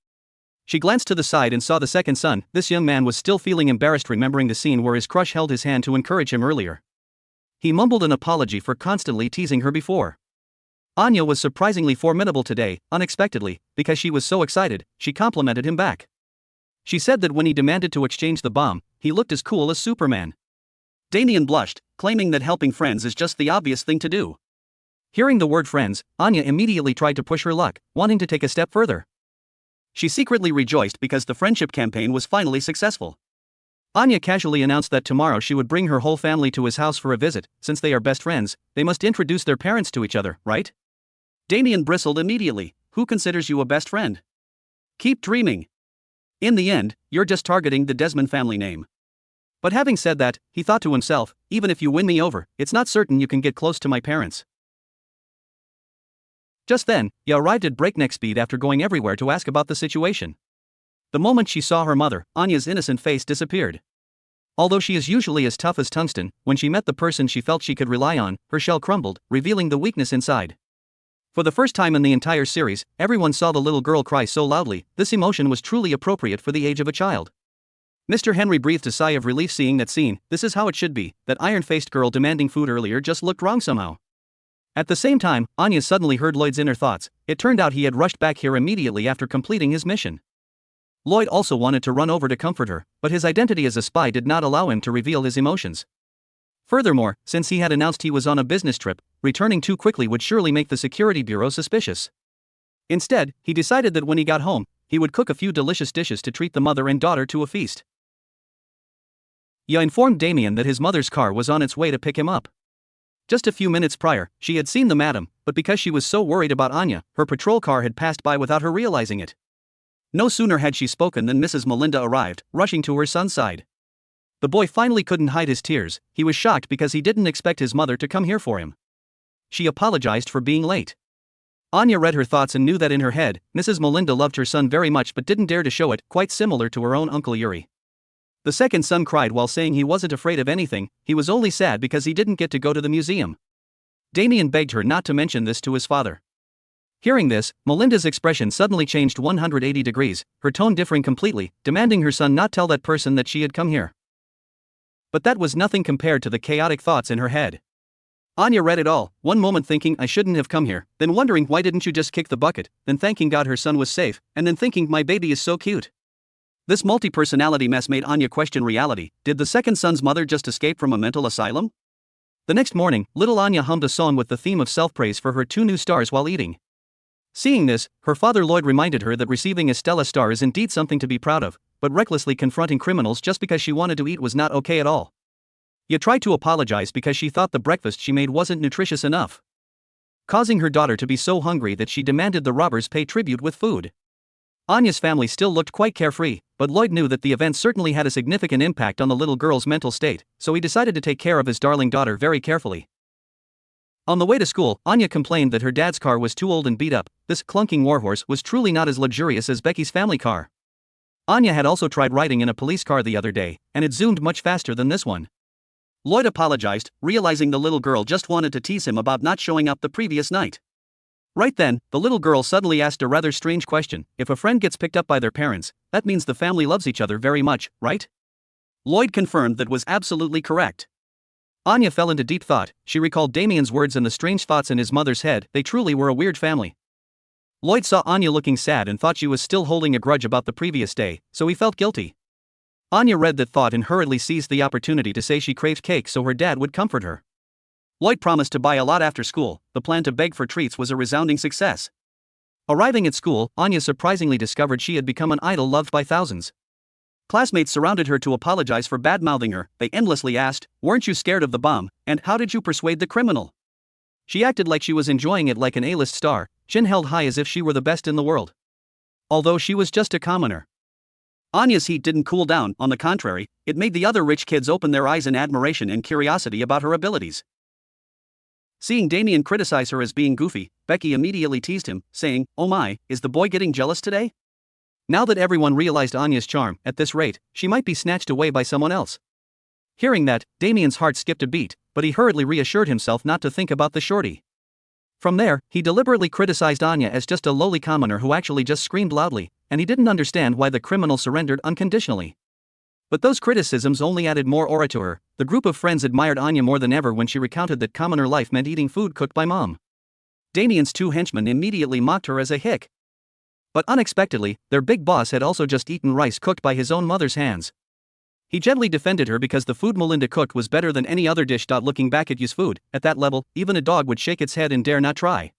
She glanced to the side and saw the second son. This young man was still feeling embarrassed remembering the scene where his crush held his hand to encourage him earlier. He mumbled an apology for constantly teasing her before. Anya was surprisingly formidable today, unexpectedly, because she was so excited, she complimented him back. She said that when he demanded to exchange the bomb, he looked as cool as Superman. Damien blushed, claiming that helping friends is just the obvious thing to do. Hearing the word friends, Anya immediately tried to push her luck, wanting to take a step further. She secretly rejoiced because the friendship campaign was finally successful. Anya casually announced that tomorrow she would bring her whole family to his house for a visit. Since they are best friends, they must introduce their parents to each other, right? Damien bristled immediately. Who considers you a best friend? Keep dreaming. In the end, you're just targeting the Desmond family name. But having said that, he thought to himself, even if you win me over, it's not certain you can get close to my parents. Just then, Ya arrived at breakneck speed after going everywhere to ask about the situation. The moment she saw her mother, Anya's innocent face disappeared. Although she is usually as tough as tungsten, when she met the person she felt she could rely on, her shell crumbled, revealing the weakness inside. For the first time in the entire series, everyone saw the little girl cry so loudly. This emotion was truly appropriate for the age of a child. Mr. Henry breathed a sigh of relief seeing that scene. This is how it should be. That iron-faced girl demanding food earlier just looked wrong somehow. At the same time, Anya suddenly heard Loid's inner thoughts. It turned out he had rushed back here immediately after completing his mission. Loid also wanted to run over to comfort her, but his identity as a spy did not allow him to reveal his emotions. Furthermore, since he had announced he was on a business trip, returning too quickly would surely make the security bureau suspicious. Instead, he decided that when he got home, he would cook a few delicious dishes to treat the mother and daughter to a feast. Ya informed Damien that his mother's car was on its way to pick him up. Just a few minutes prior, she had seen the madam, but because she was so worried about Anya, her patrol car had passed by without her realizing it. No sooner had she spoken than Mrs. Melinda arrived, rushing to her son's side. The boy finally couldn't hide his tears. He was shocked because he didn't expect his mother to come here for him. She apologized for being late. Anya read her thoughts and knew that in her head, Mrs. Melinda loved her son very much but didn't dare to show it, quite similar to her own Uncle Yuri. The second son cried while saying he wasn't afraid of anything, he was only sad because he didn't get to go to the museum. Damien begged her not to mention this to his father. Hearing this, Melinda's expression suddenly changed 180 degrees, her tone differing completely, demanding her son not tell that person that she had come here. But that was nothing compared to the chaotic thoughts in her head. Anya read it all, one moment thinking I shouldn't have come here, then wondering why didn't you just kick the bucket, then thanking God her son was safe, and then thinking my baby is so cute. This multi-personality mess made Anya question reality. Did the second son's mother just escape from a mental asylum? The next morning, little Anya hummed a song with the theme of self-praise for her 2 new stars while eating. Seeing this, her father Loid reminded her that receiving a Stella star is indeed something to be proud of, but recklessly confronting criminals just because she wanted to eat was not okay at all. Ya tried to apologize because she thought the breakfast she made wasn't nutritious enough, causing her daughter to be so hungry that she demanded the robbers pay tribute with food. Anya's family still looked quite carefree, but Loid knew that the event certainly had a significant impact on the little girl's mental state, so he decided to take care of his darling daughter very carefully. On the way to school, Anya complained that her dad's car was too old and beat up. This clunking warhorse was truly not as luxurious as Becky's family car. Anya had also tried riding in a police car the other day, and it zoomed much faster than this one. Loid apologized, realizing the little girl just wanted to tease him about not showing up the previous night. Right then, the little girl suddenly asked a rather strange question. If a friend gets picked up by their parents, that means the family loves each other very much, right? Loid confirmed that was absolutely correct. Anya fell into deep thought. She recalled Damien's words and the strange thoughts in his mother's head. They truly were a weird family. Loid saw Anya looking sad and thought she was still holding a grudge about the previous day, so he felt guilty. Anya read that thought and hurriedly seized the opportunity to say she craved cake so her dad would comfort her. Loid promised to buy a lot after school. The plan to beg for treats was a resounding success. Arriving at school, Anya surprisingly discovered she had become an idol loved by thousands. Classmates surrounded her to apologize for bad-mouthing her. They endlessly asked, "Weren't you scared of the bomb? And how did you persuade the criminal?" She acted like she was enjoying it like an A-list star, chin held high as if she were the best in the world. Although she was just a commoner. Anya's heat didn't cool down, on the contrary, it made the other rich kids open their eyes in admiration and curiosity about her abilities. Seeing Damien criticize her as being goofy, Becky immediately teased him, saying, "Oh my, is the boy getting jealous today?" Now that everyone realized Anya's charm, at this rate, she might be snatched away by someone else. Hearing that, Damien's heart skipped a beat, but he hurriedly reassured himself not to think about the shorty. From there, he deliberately criticized Anya as just a lowly commoner who actually just screamed loudly, and he didn't understand why the criminal surrendered unconditionally. But those criticisms only added more aura to her. The group of friends admired Anya more than ever when she recounted that commoner life meant eating food cooked by mom. Damien's 2 henchmen immediately mocked her as a hick. But unexpectedly, their big boss had also just eaten rice cooked by his own mother's hands. He gently defended her because the food Melinda cooked was better than any other dish. Looking back at Yu's food, at that level, even a dog would shake its head and dare not try.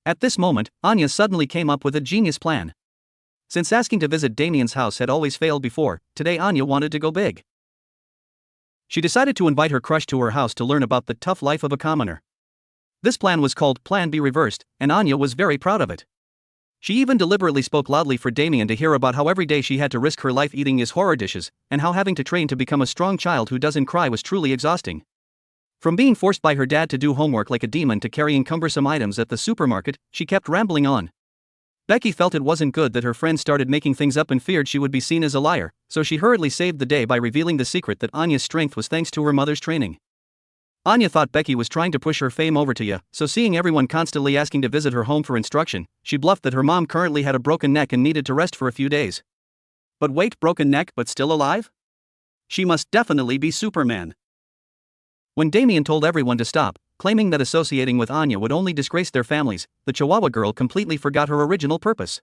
At this moment, Anya suddenly came up with a genius plan. Since asking to visit Damien's house had always failed before, today Anya wanted to go big. She decided to invite her crush to her house to learn about the tough life of a commoner. This plan was called Plan B Reversed, and Anya was very proud of it. She even deliberately spoke loudly for Damien to hear about how every day she had to risk her life eating his horror dishes, and how having to train to become a strong child who doesn't cry was truly exhausting. From being forced by her dad to do homework like a demon to carrying cumbersome items at the supermarket, she kept rambling on. Becky felt it wasn't good that her friends started making things up and feared she would be seen as a liar, so she hurriedly saved the day by revealing the secret that Anya's strength was thanks to her mother's training. Anya thought Becky was trying to push her fame over to Yu, so seeing everyone constantly asking to visit her home for instruction, she bluffed that her mom currently had a broken neck and needed to rest for a few days. But wait, broken neck but still alive? She must definitely be Superman. When Damien told everyone to stop, claiming that associating with Anya would only disgrace their families, the Chihuahua girl completely forgot her original purpose.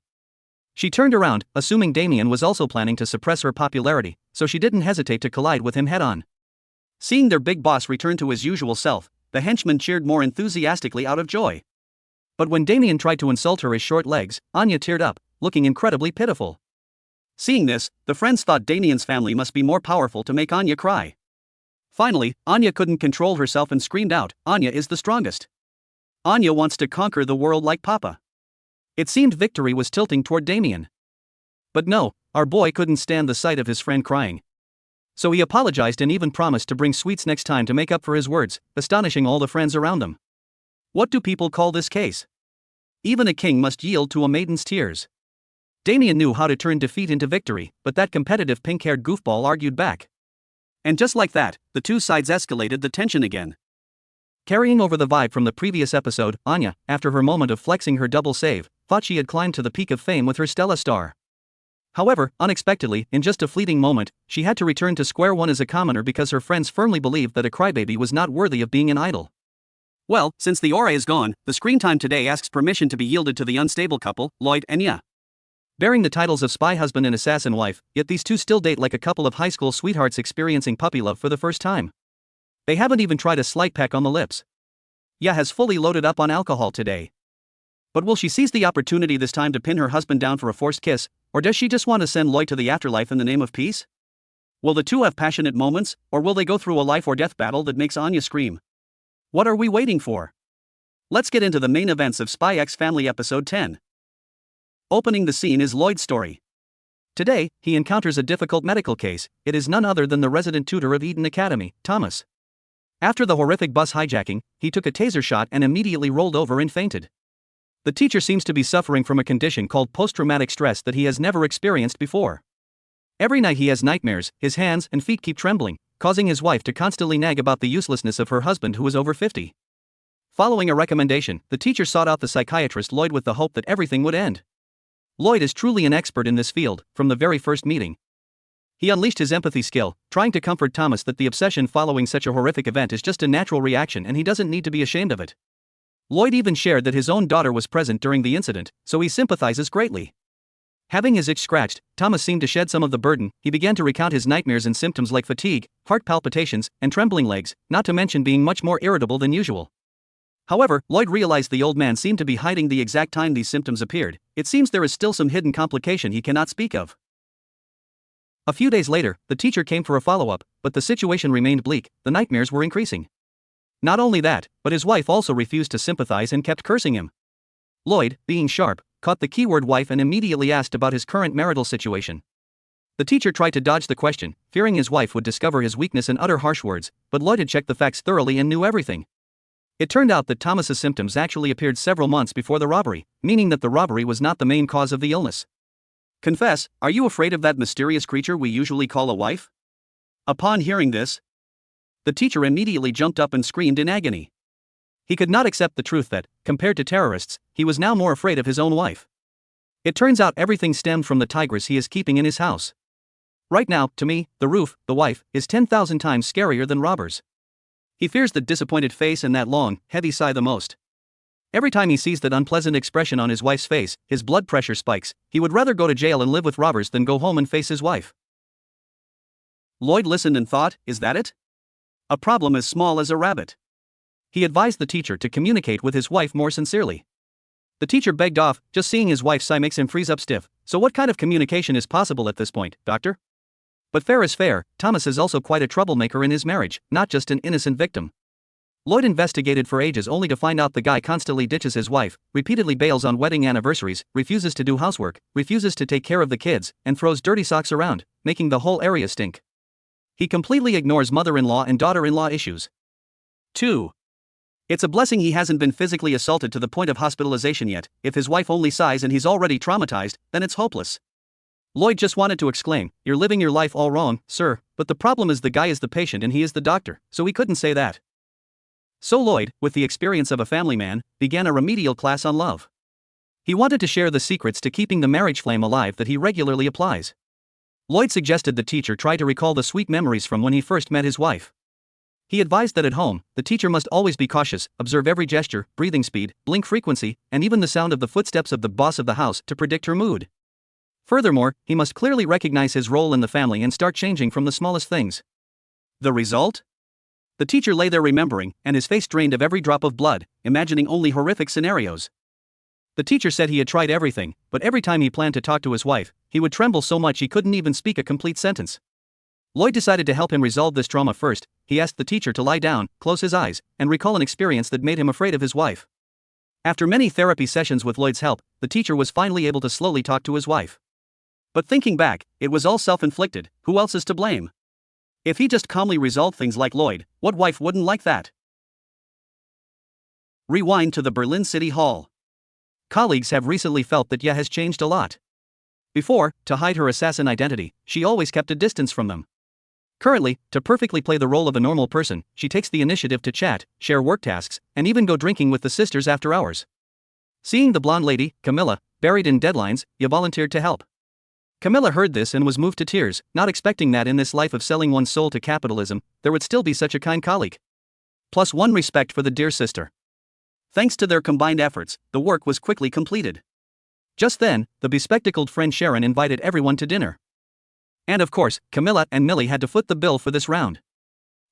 She turned around, assuming Damien was also planning to suppress her popularity, so she didn't hesitate to collide with him head-on. Seeing their big boss return to his usual self, the henchmen cheered more enthusiastically out of joy. But when Damien tried to insult her his short legs, Anya teared up, looking incredibly pitiful. Seeing this, the friends thought Damien's family must be more powerful to make Anya cry. Finally, Anya couldn't control herself and screamed out, "Anya is the strongest. Anya wants to conquer the world like Papa." It seemed victory was tilting toward Damien. But no, our boy couldn't stand the sight of his friend crying. So he apologized and even promised to bring sweets next time to make up for his words, astonishing all the friends around them. What do people call this case? Even a king must yield to a maiden's tears. Damien knew how to turn defeat into victory, but that competitive pink-haired goofball argued back. And just like that, the two sides escalated the tension again. Carrying over the vibe from the previous episode, Anya, after her moment of flexing her double save, thought she had climbed to the peak of fame with her Stella star. However, unexpectedly, in just a fleeting moment, she had to return to square one as a commoner because her friends firmly believed that a crybaby was not worthy of being an idol. Well, since the aura is gone, the screen time today asks permission to be yielded to the unstable couple, Loid and Anya. Bearing the titles of spy husband and assassin wife, yet these two still date like a couple of high school sweethearts experiencing puppy love for the first time. They haven't even tried a slight peck on the lips. Anya has fully loaded up on alcohol today. But will she seize the opportunity this time to pin her husband down for a forced kiss, or does she just want to send Loid to the afterlife in the name of peace? Will the two have passionate moments, or will they go through a life or death battle that makes Anya scream? What are we waiting for? Let's get into the main events of Spy X Family Episode 10. Opening the scene is Loid's story. Today, he encounters a difficult medical case. It is none other than the resident tutor of Eden Academy, Thomas. After the horrific bus hijacking, he took a taser shot and immediately rolled over and fainted. The teacher seems to be suffering from a condition called post-traumatic stress that he has never experienced before. Every night he has nightmares, his hands and feet keep trembling, causing his wife to constantly nag about the uselessness of her husband who is over 50. Following a recommendation, the teacher sought out the psychiatrist Loid with the hope that everything would end. Loid is truly an expert in this field, from the very first meeting. He unleashed his empathy skill, trying to comfort Thomas that the obsession following such a horrific event is just a natural reaction and he doesn't need to be ashamed of it. Loid even shared that his own daughter was present during the incident, so he sympathizes greatly. Having his itch scratched, Thomas seemed to shed some of the burden. He began to recount his nightmares and symptoms like fatigue, heart palpitations, and trembling legs, not to mention being much more irritable than usual. However, Loid realized the old man seemed to be hiding the exact time these symptoms appeared. It seems there is still some hidden complication he cannot speak of. A few days later, the teacher came for a follow-up, but the situation remained bleak. The nightmares were increasing. Not only that, but his wife also refused to sympathize and kept cursing him. Loid, being sharp, caught the keyword wife and immediately asked about his current marital situation. The teacher tried to dodge the question, fearing his wife would discover his weakness and utter harsh words, but Loid had checked the facts thoroughly and knew everything. It turned out that Thomas's symptoms actually appeared several months before the robbery, meaning that the robbery was not the main cause of the illness. Confess, are you afraid of that mysterious creature we usually call a wife? Upon hearing this, the teacher immediately jumped up and screamed in agony. He could not accept the truth that, compared to terrorists, he was now more afraid of his own wife. It turns out everything stemmed from the tigress he is keeping in his house. Right now, to me, the roof, the wife, is 10,000 times scarier than robbers. He fears the disappointed face and that long, heavy sigh the most. Every time he sees that unpleasant expression on his wife's face, his blood pressure spikes. He would rather go to jail and live with robbers than go home and face his wife. Loid listened and thought, is that it? A problem as small as a rabbit. He advised the teacher to communicate with his wife more sincerely. The teacher begged off, just seeing his wife sigh makes him freeze up stiff, so what kind of communication is possible at this point, doctor? But fair is fair, Thomas is also quite a troublemaker in his marriage, not just an innocent victim. Loid investigated for ages only to find out the guy constantly ditches his wife, repeatedly bails on wedding anniversaries, refuses to do housework, refuses to take care of the kids, and throws dirty socks around, making the whole area stink. He completely ignores mother-in-law and daughter-in-law issues. 2. It's a blessing he hasn't been physically assaulted to the point of hospitalization yet. If his wife only sighs and he's already traumatized, then it's hopeless. Loid just wanted to exclaim, "You're living your life all wrong, sir," but the problem is the guy is the patient and he is the doctor, so he couldn't say that. So Loid, with the experience of a family man, began a remedial class on love. He wanted to share the secrets to keeping the marriage flame alive that he regularly applies. Loid suggested the teacher try to recall the sweet memories from when he first met his wife. He advised that at home, the teacher must always be cautious, observe every gesture, breathing speed, blink frequency, and even the sound of the footsteps of the boss of the house to predict her mood. Furthermore, he must clearly recognize his role in the family and start changing from the smallest things. The result? The teacher lay there remembering, and his face drained of every drop of blood, imagining only horrific scenarios. The teacher said he had tried everything, but every time he planned to talk to his wife, he would tremble so much he couldn't even speak a complete sentence. Loid decided to help him resolve this trauma first. He asked the teacher to lie down, close his eyes, and recall an experience that made him afraid of his wife. After many therapy sessions with Loid's help, the teacher was finally able to slowly talk to his wife. But thinking back, it was all self-inflicted. Who else is to blame? If he just calmly resolved things like Loid, what wife wouldn't like that? Rewind to the Berlin City Hall. Colleagues have recently felt that Anya has changed a lot. Before, to hide her assassin identity, she always kept a distance from them. Currently, to perfectly play the role of a normal person, she takes the initiative to chat, share work tasks, and even go drinking with the sisters after hours. Seeing the blonde lady, Camilla, buried in deadlines, Anya volunteered to help. Camilla heard this and was moved to tears, not expecting that in this life of selling one's soul to capitalism, there would still be such a kind colleague. Plus one respect for the dear sister. Thanks to their combined efforts, the work was quickly completed. Just then, the bespectacled friend Sharon invited everyone to dinner. And of course, Camilla and Millie had to foot the bill for this round.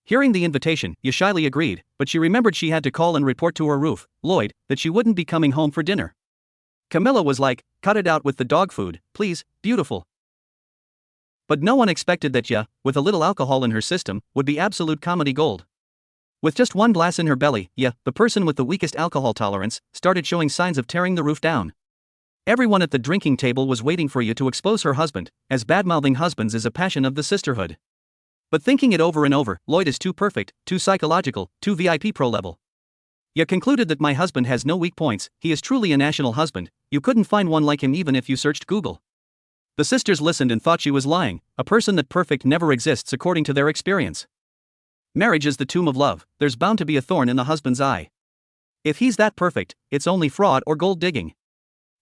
Hearing the invitation, Anya shyly agreed, but she remembered she had to call and report to her roof, Loid, that she wouldn't be coming home for dinner. Camilla was like, "Cut it out with the dog food, please, beautiful." But no one expected that Anya, with a little alcohol in her system, would be absolute comedy gold. With just one glass in her belly, Anya, the person with the weakest alcohol tolerance, started showing signs of tearing the roof down. Everyone at the drinking table was waiting for Anya to expose her husband, as bad-mouthing husbands is a passion of the sisterhood. But thinking it over and over, Loid is too perfect, too psychological, too VIP pro level. Anya concluded that my husband has no weak points, he is truly a national husband, you couldn't find one like him even if you searched Google. The sisters listened and thought she was lying, a person that perfect never exists according to their experience. Marriage is the tomb of love, there's bound to be a thorn in the husband's eye. If he's that perfect, it's only fraud or gold digging.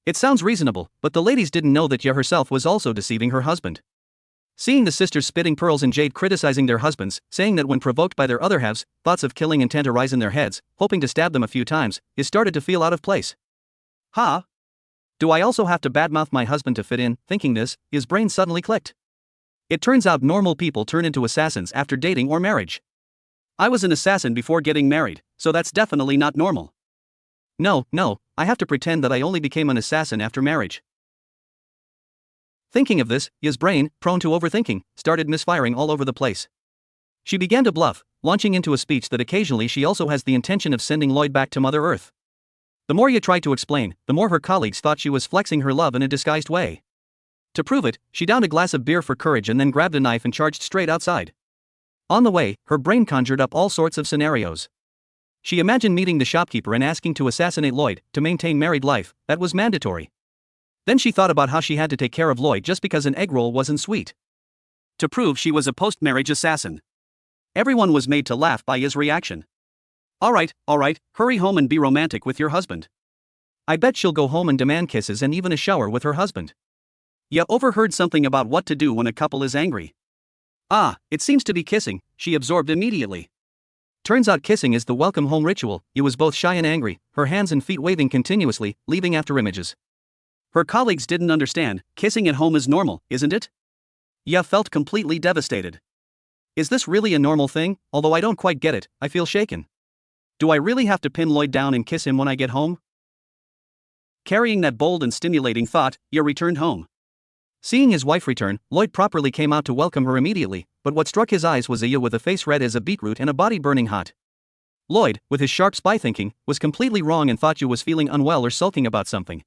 It sounds reasonable, but the ladies didn't know that Anya herself was also deceiving her husband. Seeing the sisters spitting pearls and jade criticizing their husbands, saying that when provoked by their other halves, thoughts of killing intent arise in their heads, hoping to stab them a few times, Anya started to feel out of place. Huh? Do I also have to badmouth my husband to fit in? Thinking this, his brain suddenly clicked. It turns out normal people turn into assassins after dating or marriage. I was an assassin before getting married, so that's definitely not normal. No, I have to pretend that I only became an assassin after marriage. Thinking of this, Anya's brain, prone to overthinking, started misfiring all over the place. She began to bluff, launching into a speech that occasionally she also has the intention of sending Loid back to Mother Earth. The more Anya tried to explain, the more her colleagues thought she was flexing her love in a disguised way. To prove it, she downed a glass of beer for courage and then grabbed a knife and charged straight outside. On the way, her brain conjured up all sorts of scenarios. She imagined meeting the shopkeeper and asking to assassinate Loid, to maintain married life, that was mandatory. Then she thought about how she had to take care of Loid just because an egg roll wasn't sweet. To prove she was a post-marriage assassin. Everyone was made to laugh by Anya's reaction. Alright, hurry home and be romantic with your husband. I bet she'll go home and demand kisses and even a shower with her husband. Anya overheard something about what to do when a couple is angry. Ah, it seems to be kissing, she absorbed immediately. Turns out kissing is the welcome home ritual. Anya was both shy and angry, her hands and feet waving continuously, leaving after images. Her colleagues didn't understand, kissing at home is normal, isn't it? Anya felt completely devastated. Is this really a normal thing? Although I don't quite get it, I feel shaken. Do I really have to pin Loid down and kiss him when I get home? Carrying that bold and stimulating thought, Yuri returned home. Seeing his wife return, Loid properly came out to welcome her immediately, but what struck his eyes was Anya with a face red as a beetroot and a body burning hot. Loid, with his sharp spy thinking, was completely wrong and thought Anya was feeling unwell or sulking about something.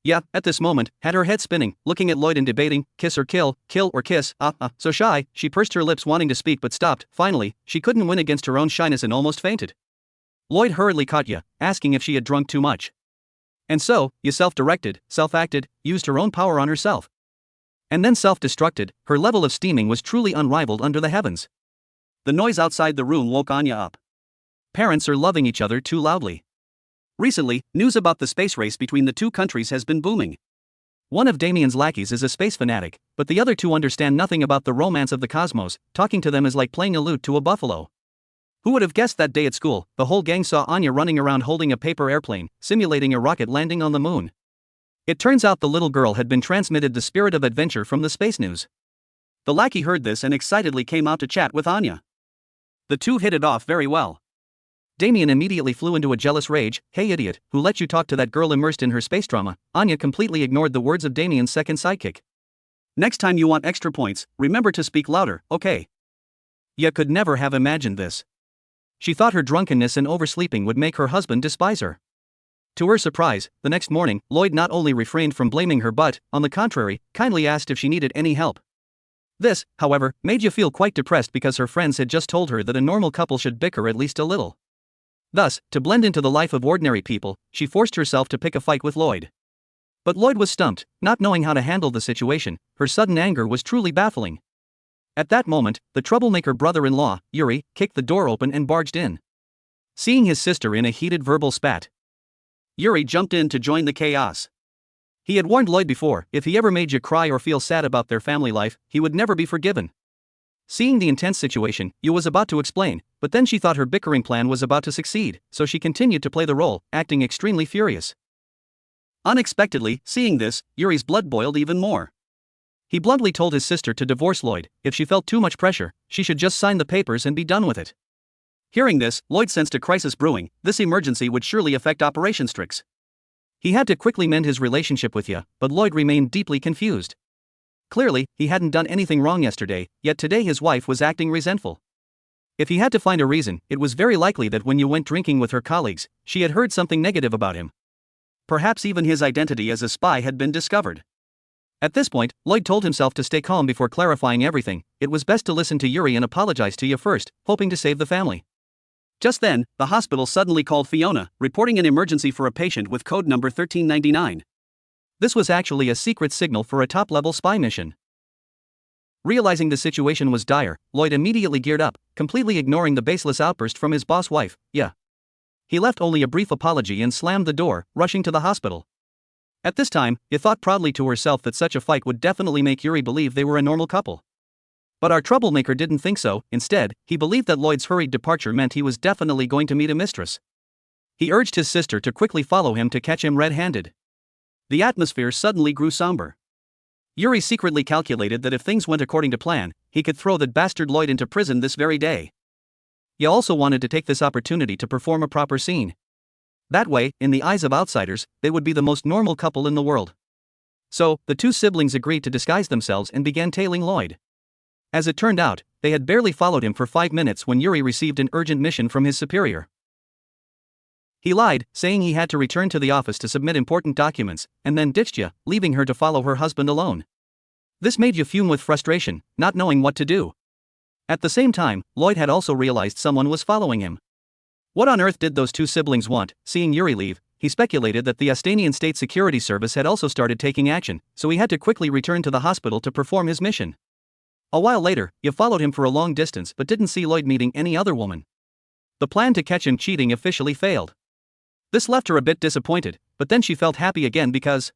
Yeah, at this moment, had her head spinning, looking at Loid and debating, kiss or kill or kiss, so shy, she pursed her lips wanting to speak but stopped. Finally, she couldn't win against her own shyness and almost fainted. Loid hurriedly caught Anya, asking if she had drunk too much. And so, Anya self-directed, self-acted, used her own power on herself. And then self-destructed. Her level of steaming was truly unrivaled under the heavens. The noise outside the room woke Anya up. Parents are loving each other too loudly. Recently, news about the space race between the two countries has been booming. One of Damien's lackeys is a space fanatic, but the other two understand nothing about the romance of the cosmos. Talking to them is like playing a lute to a buffalo. Who would have guessed that day at school, the whole gang saw Anya running around holding a paper airplane, simulating a rocket landing on the moon. It turns out the little girl had been transmitted the spirit of adventure from the space news. The lackey heard this and excitedly came out to chat with Anya. The two hit it off very well. Damien immediately flew into a jealous rage. Hey idiot, who let you talk to that girl immersed in her space drama? Anya completely ignored the words of Damien's second sidekick. Next time you want extra points, remember to speak louder, okay? Anya could never have imagined this. She thought her drunkenness and oversleeping would make her husband despise her. To her surprise, the next morning, Loid not only refrained from blaming her but, on the contrary, kindly asked if she needed any help. This, however, made Anya feel quite depressed because her friends had just told her that a normal couple should bicker at least a little. Thus, to blend into the life of ordinary people, she forced herself to pick a fight with Loid. But Loid was stumped, not knowing how to handle the situation. Her sudden anger was truly baffling. At that moment, the troublemaker brother-in-law, Yuri, kicked the door open and barged in. Seeing his sister in a heated verbal spat, Yuri jumped in to join the chaos. He had warned Loid before, if he ever made you cry or feel sad about their family life, he would never be forgiven. Seeing the intense situation, Yu was about to explain, but then she thought her bickering plan was about to succeed, so she continued to play the role, acting extremely furious. Unexpectedly, seeing this, Yuri's blood boiled even more. He bluntly told his sister to divorce Loid. If she felt too much pressure, she should just sign the papers and be done with it. Hearing this, Loid sensed a crisis brewing. This emergency would surely affect Operation Strix. He had to quickly mend his relationship with Anya, but Loid remained deeply confused. Clearly, he hadn't done anything wrong yesterday, yet today his wife was acting resentful. If he had to find a reason, it was very likely that when Anya went drinking with her colleagues, she had heard something negative about him. Perhaps even his identity as a spy had been discovered. At this point, Loid told himself to stay calm before clarifying everything. It was best to listen to Yuri and apologize to Anya first, hoping to save the family. Just then, the hospital suddenly called Fiona, reporting an emergency for a patient with code number 1399. This was actually a secret signal for a top-level spy mission. Realizing the situation was dire, Loid immediately geared up, completely ignoring the baseless outburst from his boss wife, Anya. He left only a brief apology and slammed the door, rushing to the hospital. At this time, Anya thought proudly to herself that such a fight would definitely make Yuri believe they were a normal couple. But our troublemaker didn't think so. Instead, he believed that Loid's hurried departure meant he was definitely going to meet a mistress. He urged his sister to quickly follow him to catch him red-handed. The atmosphere suddenly grew somber. Yuri secretly calculated that if things went according to plan, he could throw that bastard Loid into prison this very day. He also wanted to take this opportunity to perform a proper scene. That way, in the eyes of outsiders, they would be the most normal couple in the world. So, the two siblings agreed to disguise themselves and began tailing Loid. As it turned out, they had barely followed him for 5 minutes when Yuri received an urgent mission from his superior. He lied, saying he had to return to the office to submit important documents, and then ditched Anya, leaving her to follow her husband alone. This made Anya fume with frustration, not knowing what to do. At the same time, Loid had also realized someone was following him. What on earth did those two siblings want? Seeing Yuri leave, he speculated that the Estanian State Security Service had also started taking action, so he had to quickly return to the hospital to perform his mission. A while later, Anya followed him for a long distance but didn't see Loid meeting any other woman. The plan to catch him cheating officially failed. This left her a bit disappointed, but then she felt happy again because,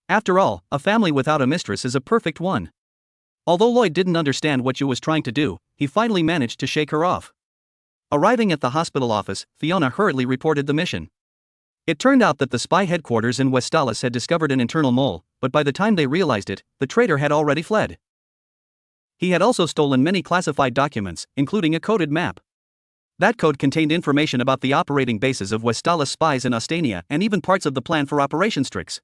after all, a family without a mistress is a perfect one. Although Loid didn't understand what Anya was trying to do, he finally managed to shake her off. Arriving at the hospital office, Fiona hurriedly reported the mission. It turned out that the spy headquarters in Westalis had discovered an internal mole, but by the time they realized it, the traitor had already fled. He had also stolen many classified documents, including a coded map. That code contained information about the operating bases of Westalis spies in Ostania and even parts of the plan for Operation Strix.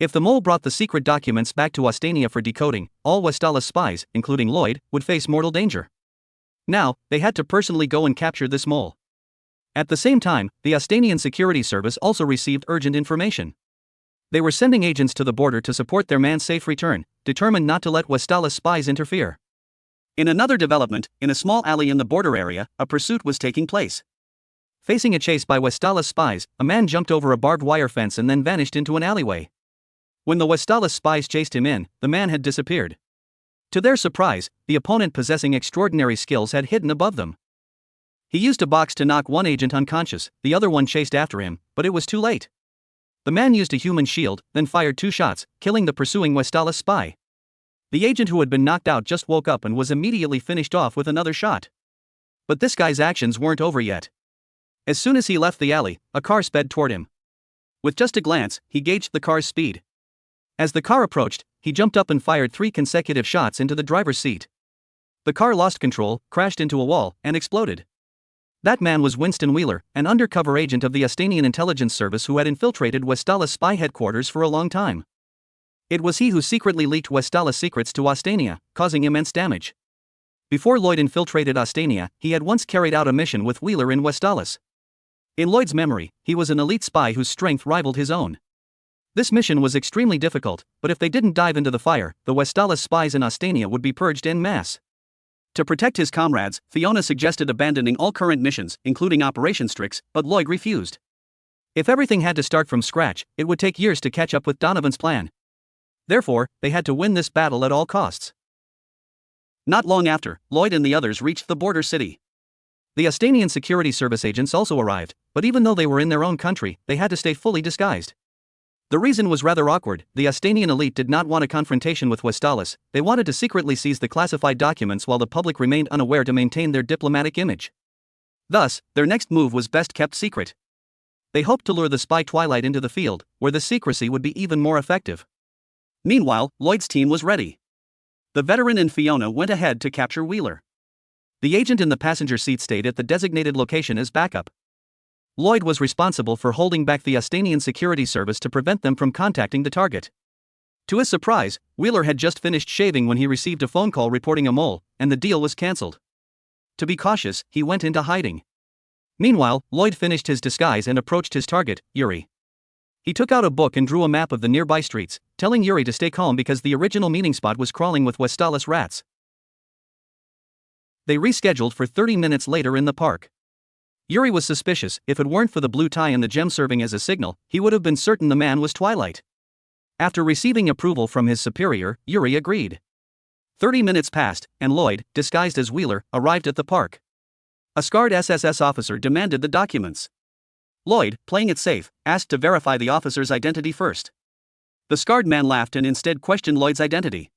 If the mole brought the secret documents back to Ostania for decoding, all Westalis spies, including Loid, would face mortal danger. Now, they had to personally go and capture this mole. At the same time, the Ostanian Security Service also received urgent information. They were sending agents to the border to support their man's safe return, determined not to let Westalis spies interfere. In another development, in a small alley in the border area, a pursuit was taking place. Facing a chase by Westalis spies, a man jumped over a barbed wire fence and then vanished into an alleyway. When the Westalis spies chased him in, the man had disappeared. To their surprise, the opponent possessing extraordinary skills had hidden above them. He used a box to knock one agent unconscious, the other one chased after him, but it was too late. The man used a human shield, then fired 2 shots, killing the pursuing Westalis spy. The agent who had been knocked out just woke up and was immediately finished off with another shot. But this guy's actions weren't over yet. As soon as he left the alley, a car sped toward him. With just a glance, he gauged the car's speed. As the car approached, he jumped up and fired 3 consecutive shots into the driver's seat. The car lost control, crashed into a wall, and exploded. That man was Winston Wheeler, an undercover agent of the Ostanian intelligence service who had infiltrated Westalis spy headquarters for a long time. It was he who secretly leaked Westalis secrets to Ostania, causing immense damage. Before Loid infiltrated Ostania, he had once carried out a mission with Wheeler in Westalis. In Loid's memory, he was an elite spy whose strength rivaled his own. This mission was extremely difficult, but if they didn't dive into the fire, the Westalis spies in Ostania would be purged en masse. To protect his comrades, Fiona suggested abandoning all current missions, including Operation Strix, but Loid refused. If everything had to start from scratch, it would take years to catch up with Donovan's plan. Therefore, they had to win this battle at all costs. Not long after, Loid and the others reached the border city. The Ostanian Security Service agents also arrived, but even though they were in their own country, they had to stay fully disguised. The reason was rather awkward. The Ostanian elite did not want a confrontation with Westalis. They wanted to secretly seize the classified documents while the public remained unaware to maintain their diplomatic image. Thus, their next move was best kept secret. They hoped to lure the spy Twilight into the field, where the secrecy would be even more effective. Meanwhile, Loid's team was ready. The veteran and Fiona went ahead to capture Wheeler. The agent in the passenger seat stayed at the designated location as backup. Loid was responsible for holding back the Ostanian Security Service to prevent them from contacting the target. To his surprise, Wheeler had just finished shaving when he received a phone call reporting a mole, and the deal was cancelled. To be cautious, he went into hiding. Meanwhile, Loid finished his disguise and approached his target, Yuri. He took out a book and drew a map of the nearby streets, telling Yuri to stay calm because the original meeting spot was crawling with Westalis rats. They rescheduled for 30 minutes later in the park. Yuri was suspicious. If it weren't for the blue tie and the gem serving as a signal, he would have been certain the man was Twilight. After receiving approval from his superior, Yuri agreed. 30 minutes passed, and Loid, disguised as Wheeler, arrived at the park. A scarred SSS officer demanded the documents. Loid, playing it safe, asked to verify the officer's identity first. The scarred man laughed and instead questioned Loid's identity.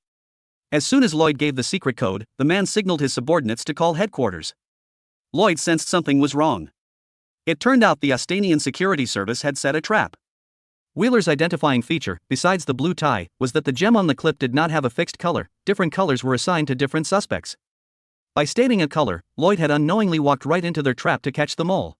As soon as Loid gave the secret code, the man signaled his subordinates to call headquarters. Loid sensed something was wrong. It turned out the Ostanian Security Service had set a trap. Wheeler's identifying feature, besides the blue tie, was that the gem on the clip did not have a fixed color. Different colors were assigned to different suspects. By stating a color, Loid had unknowingly walked right into their trap to catch the mole.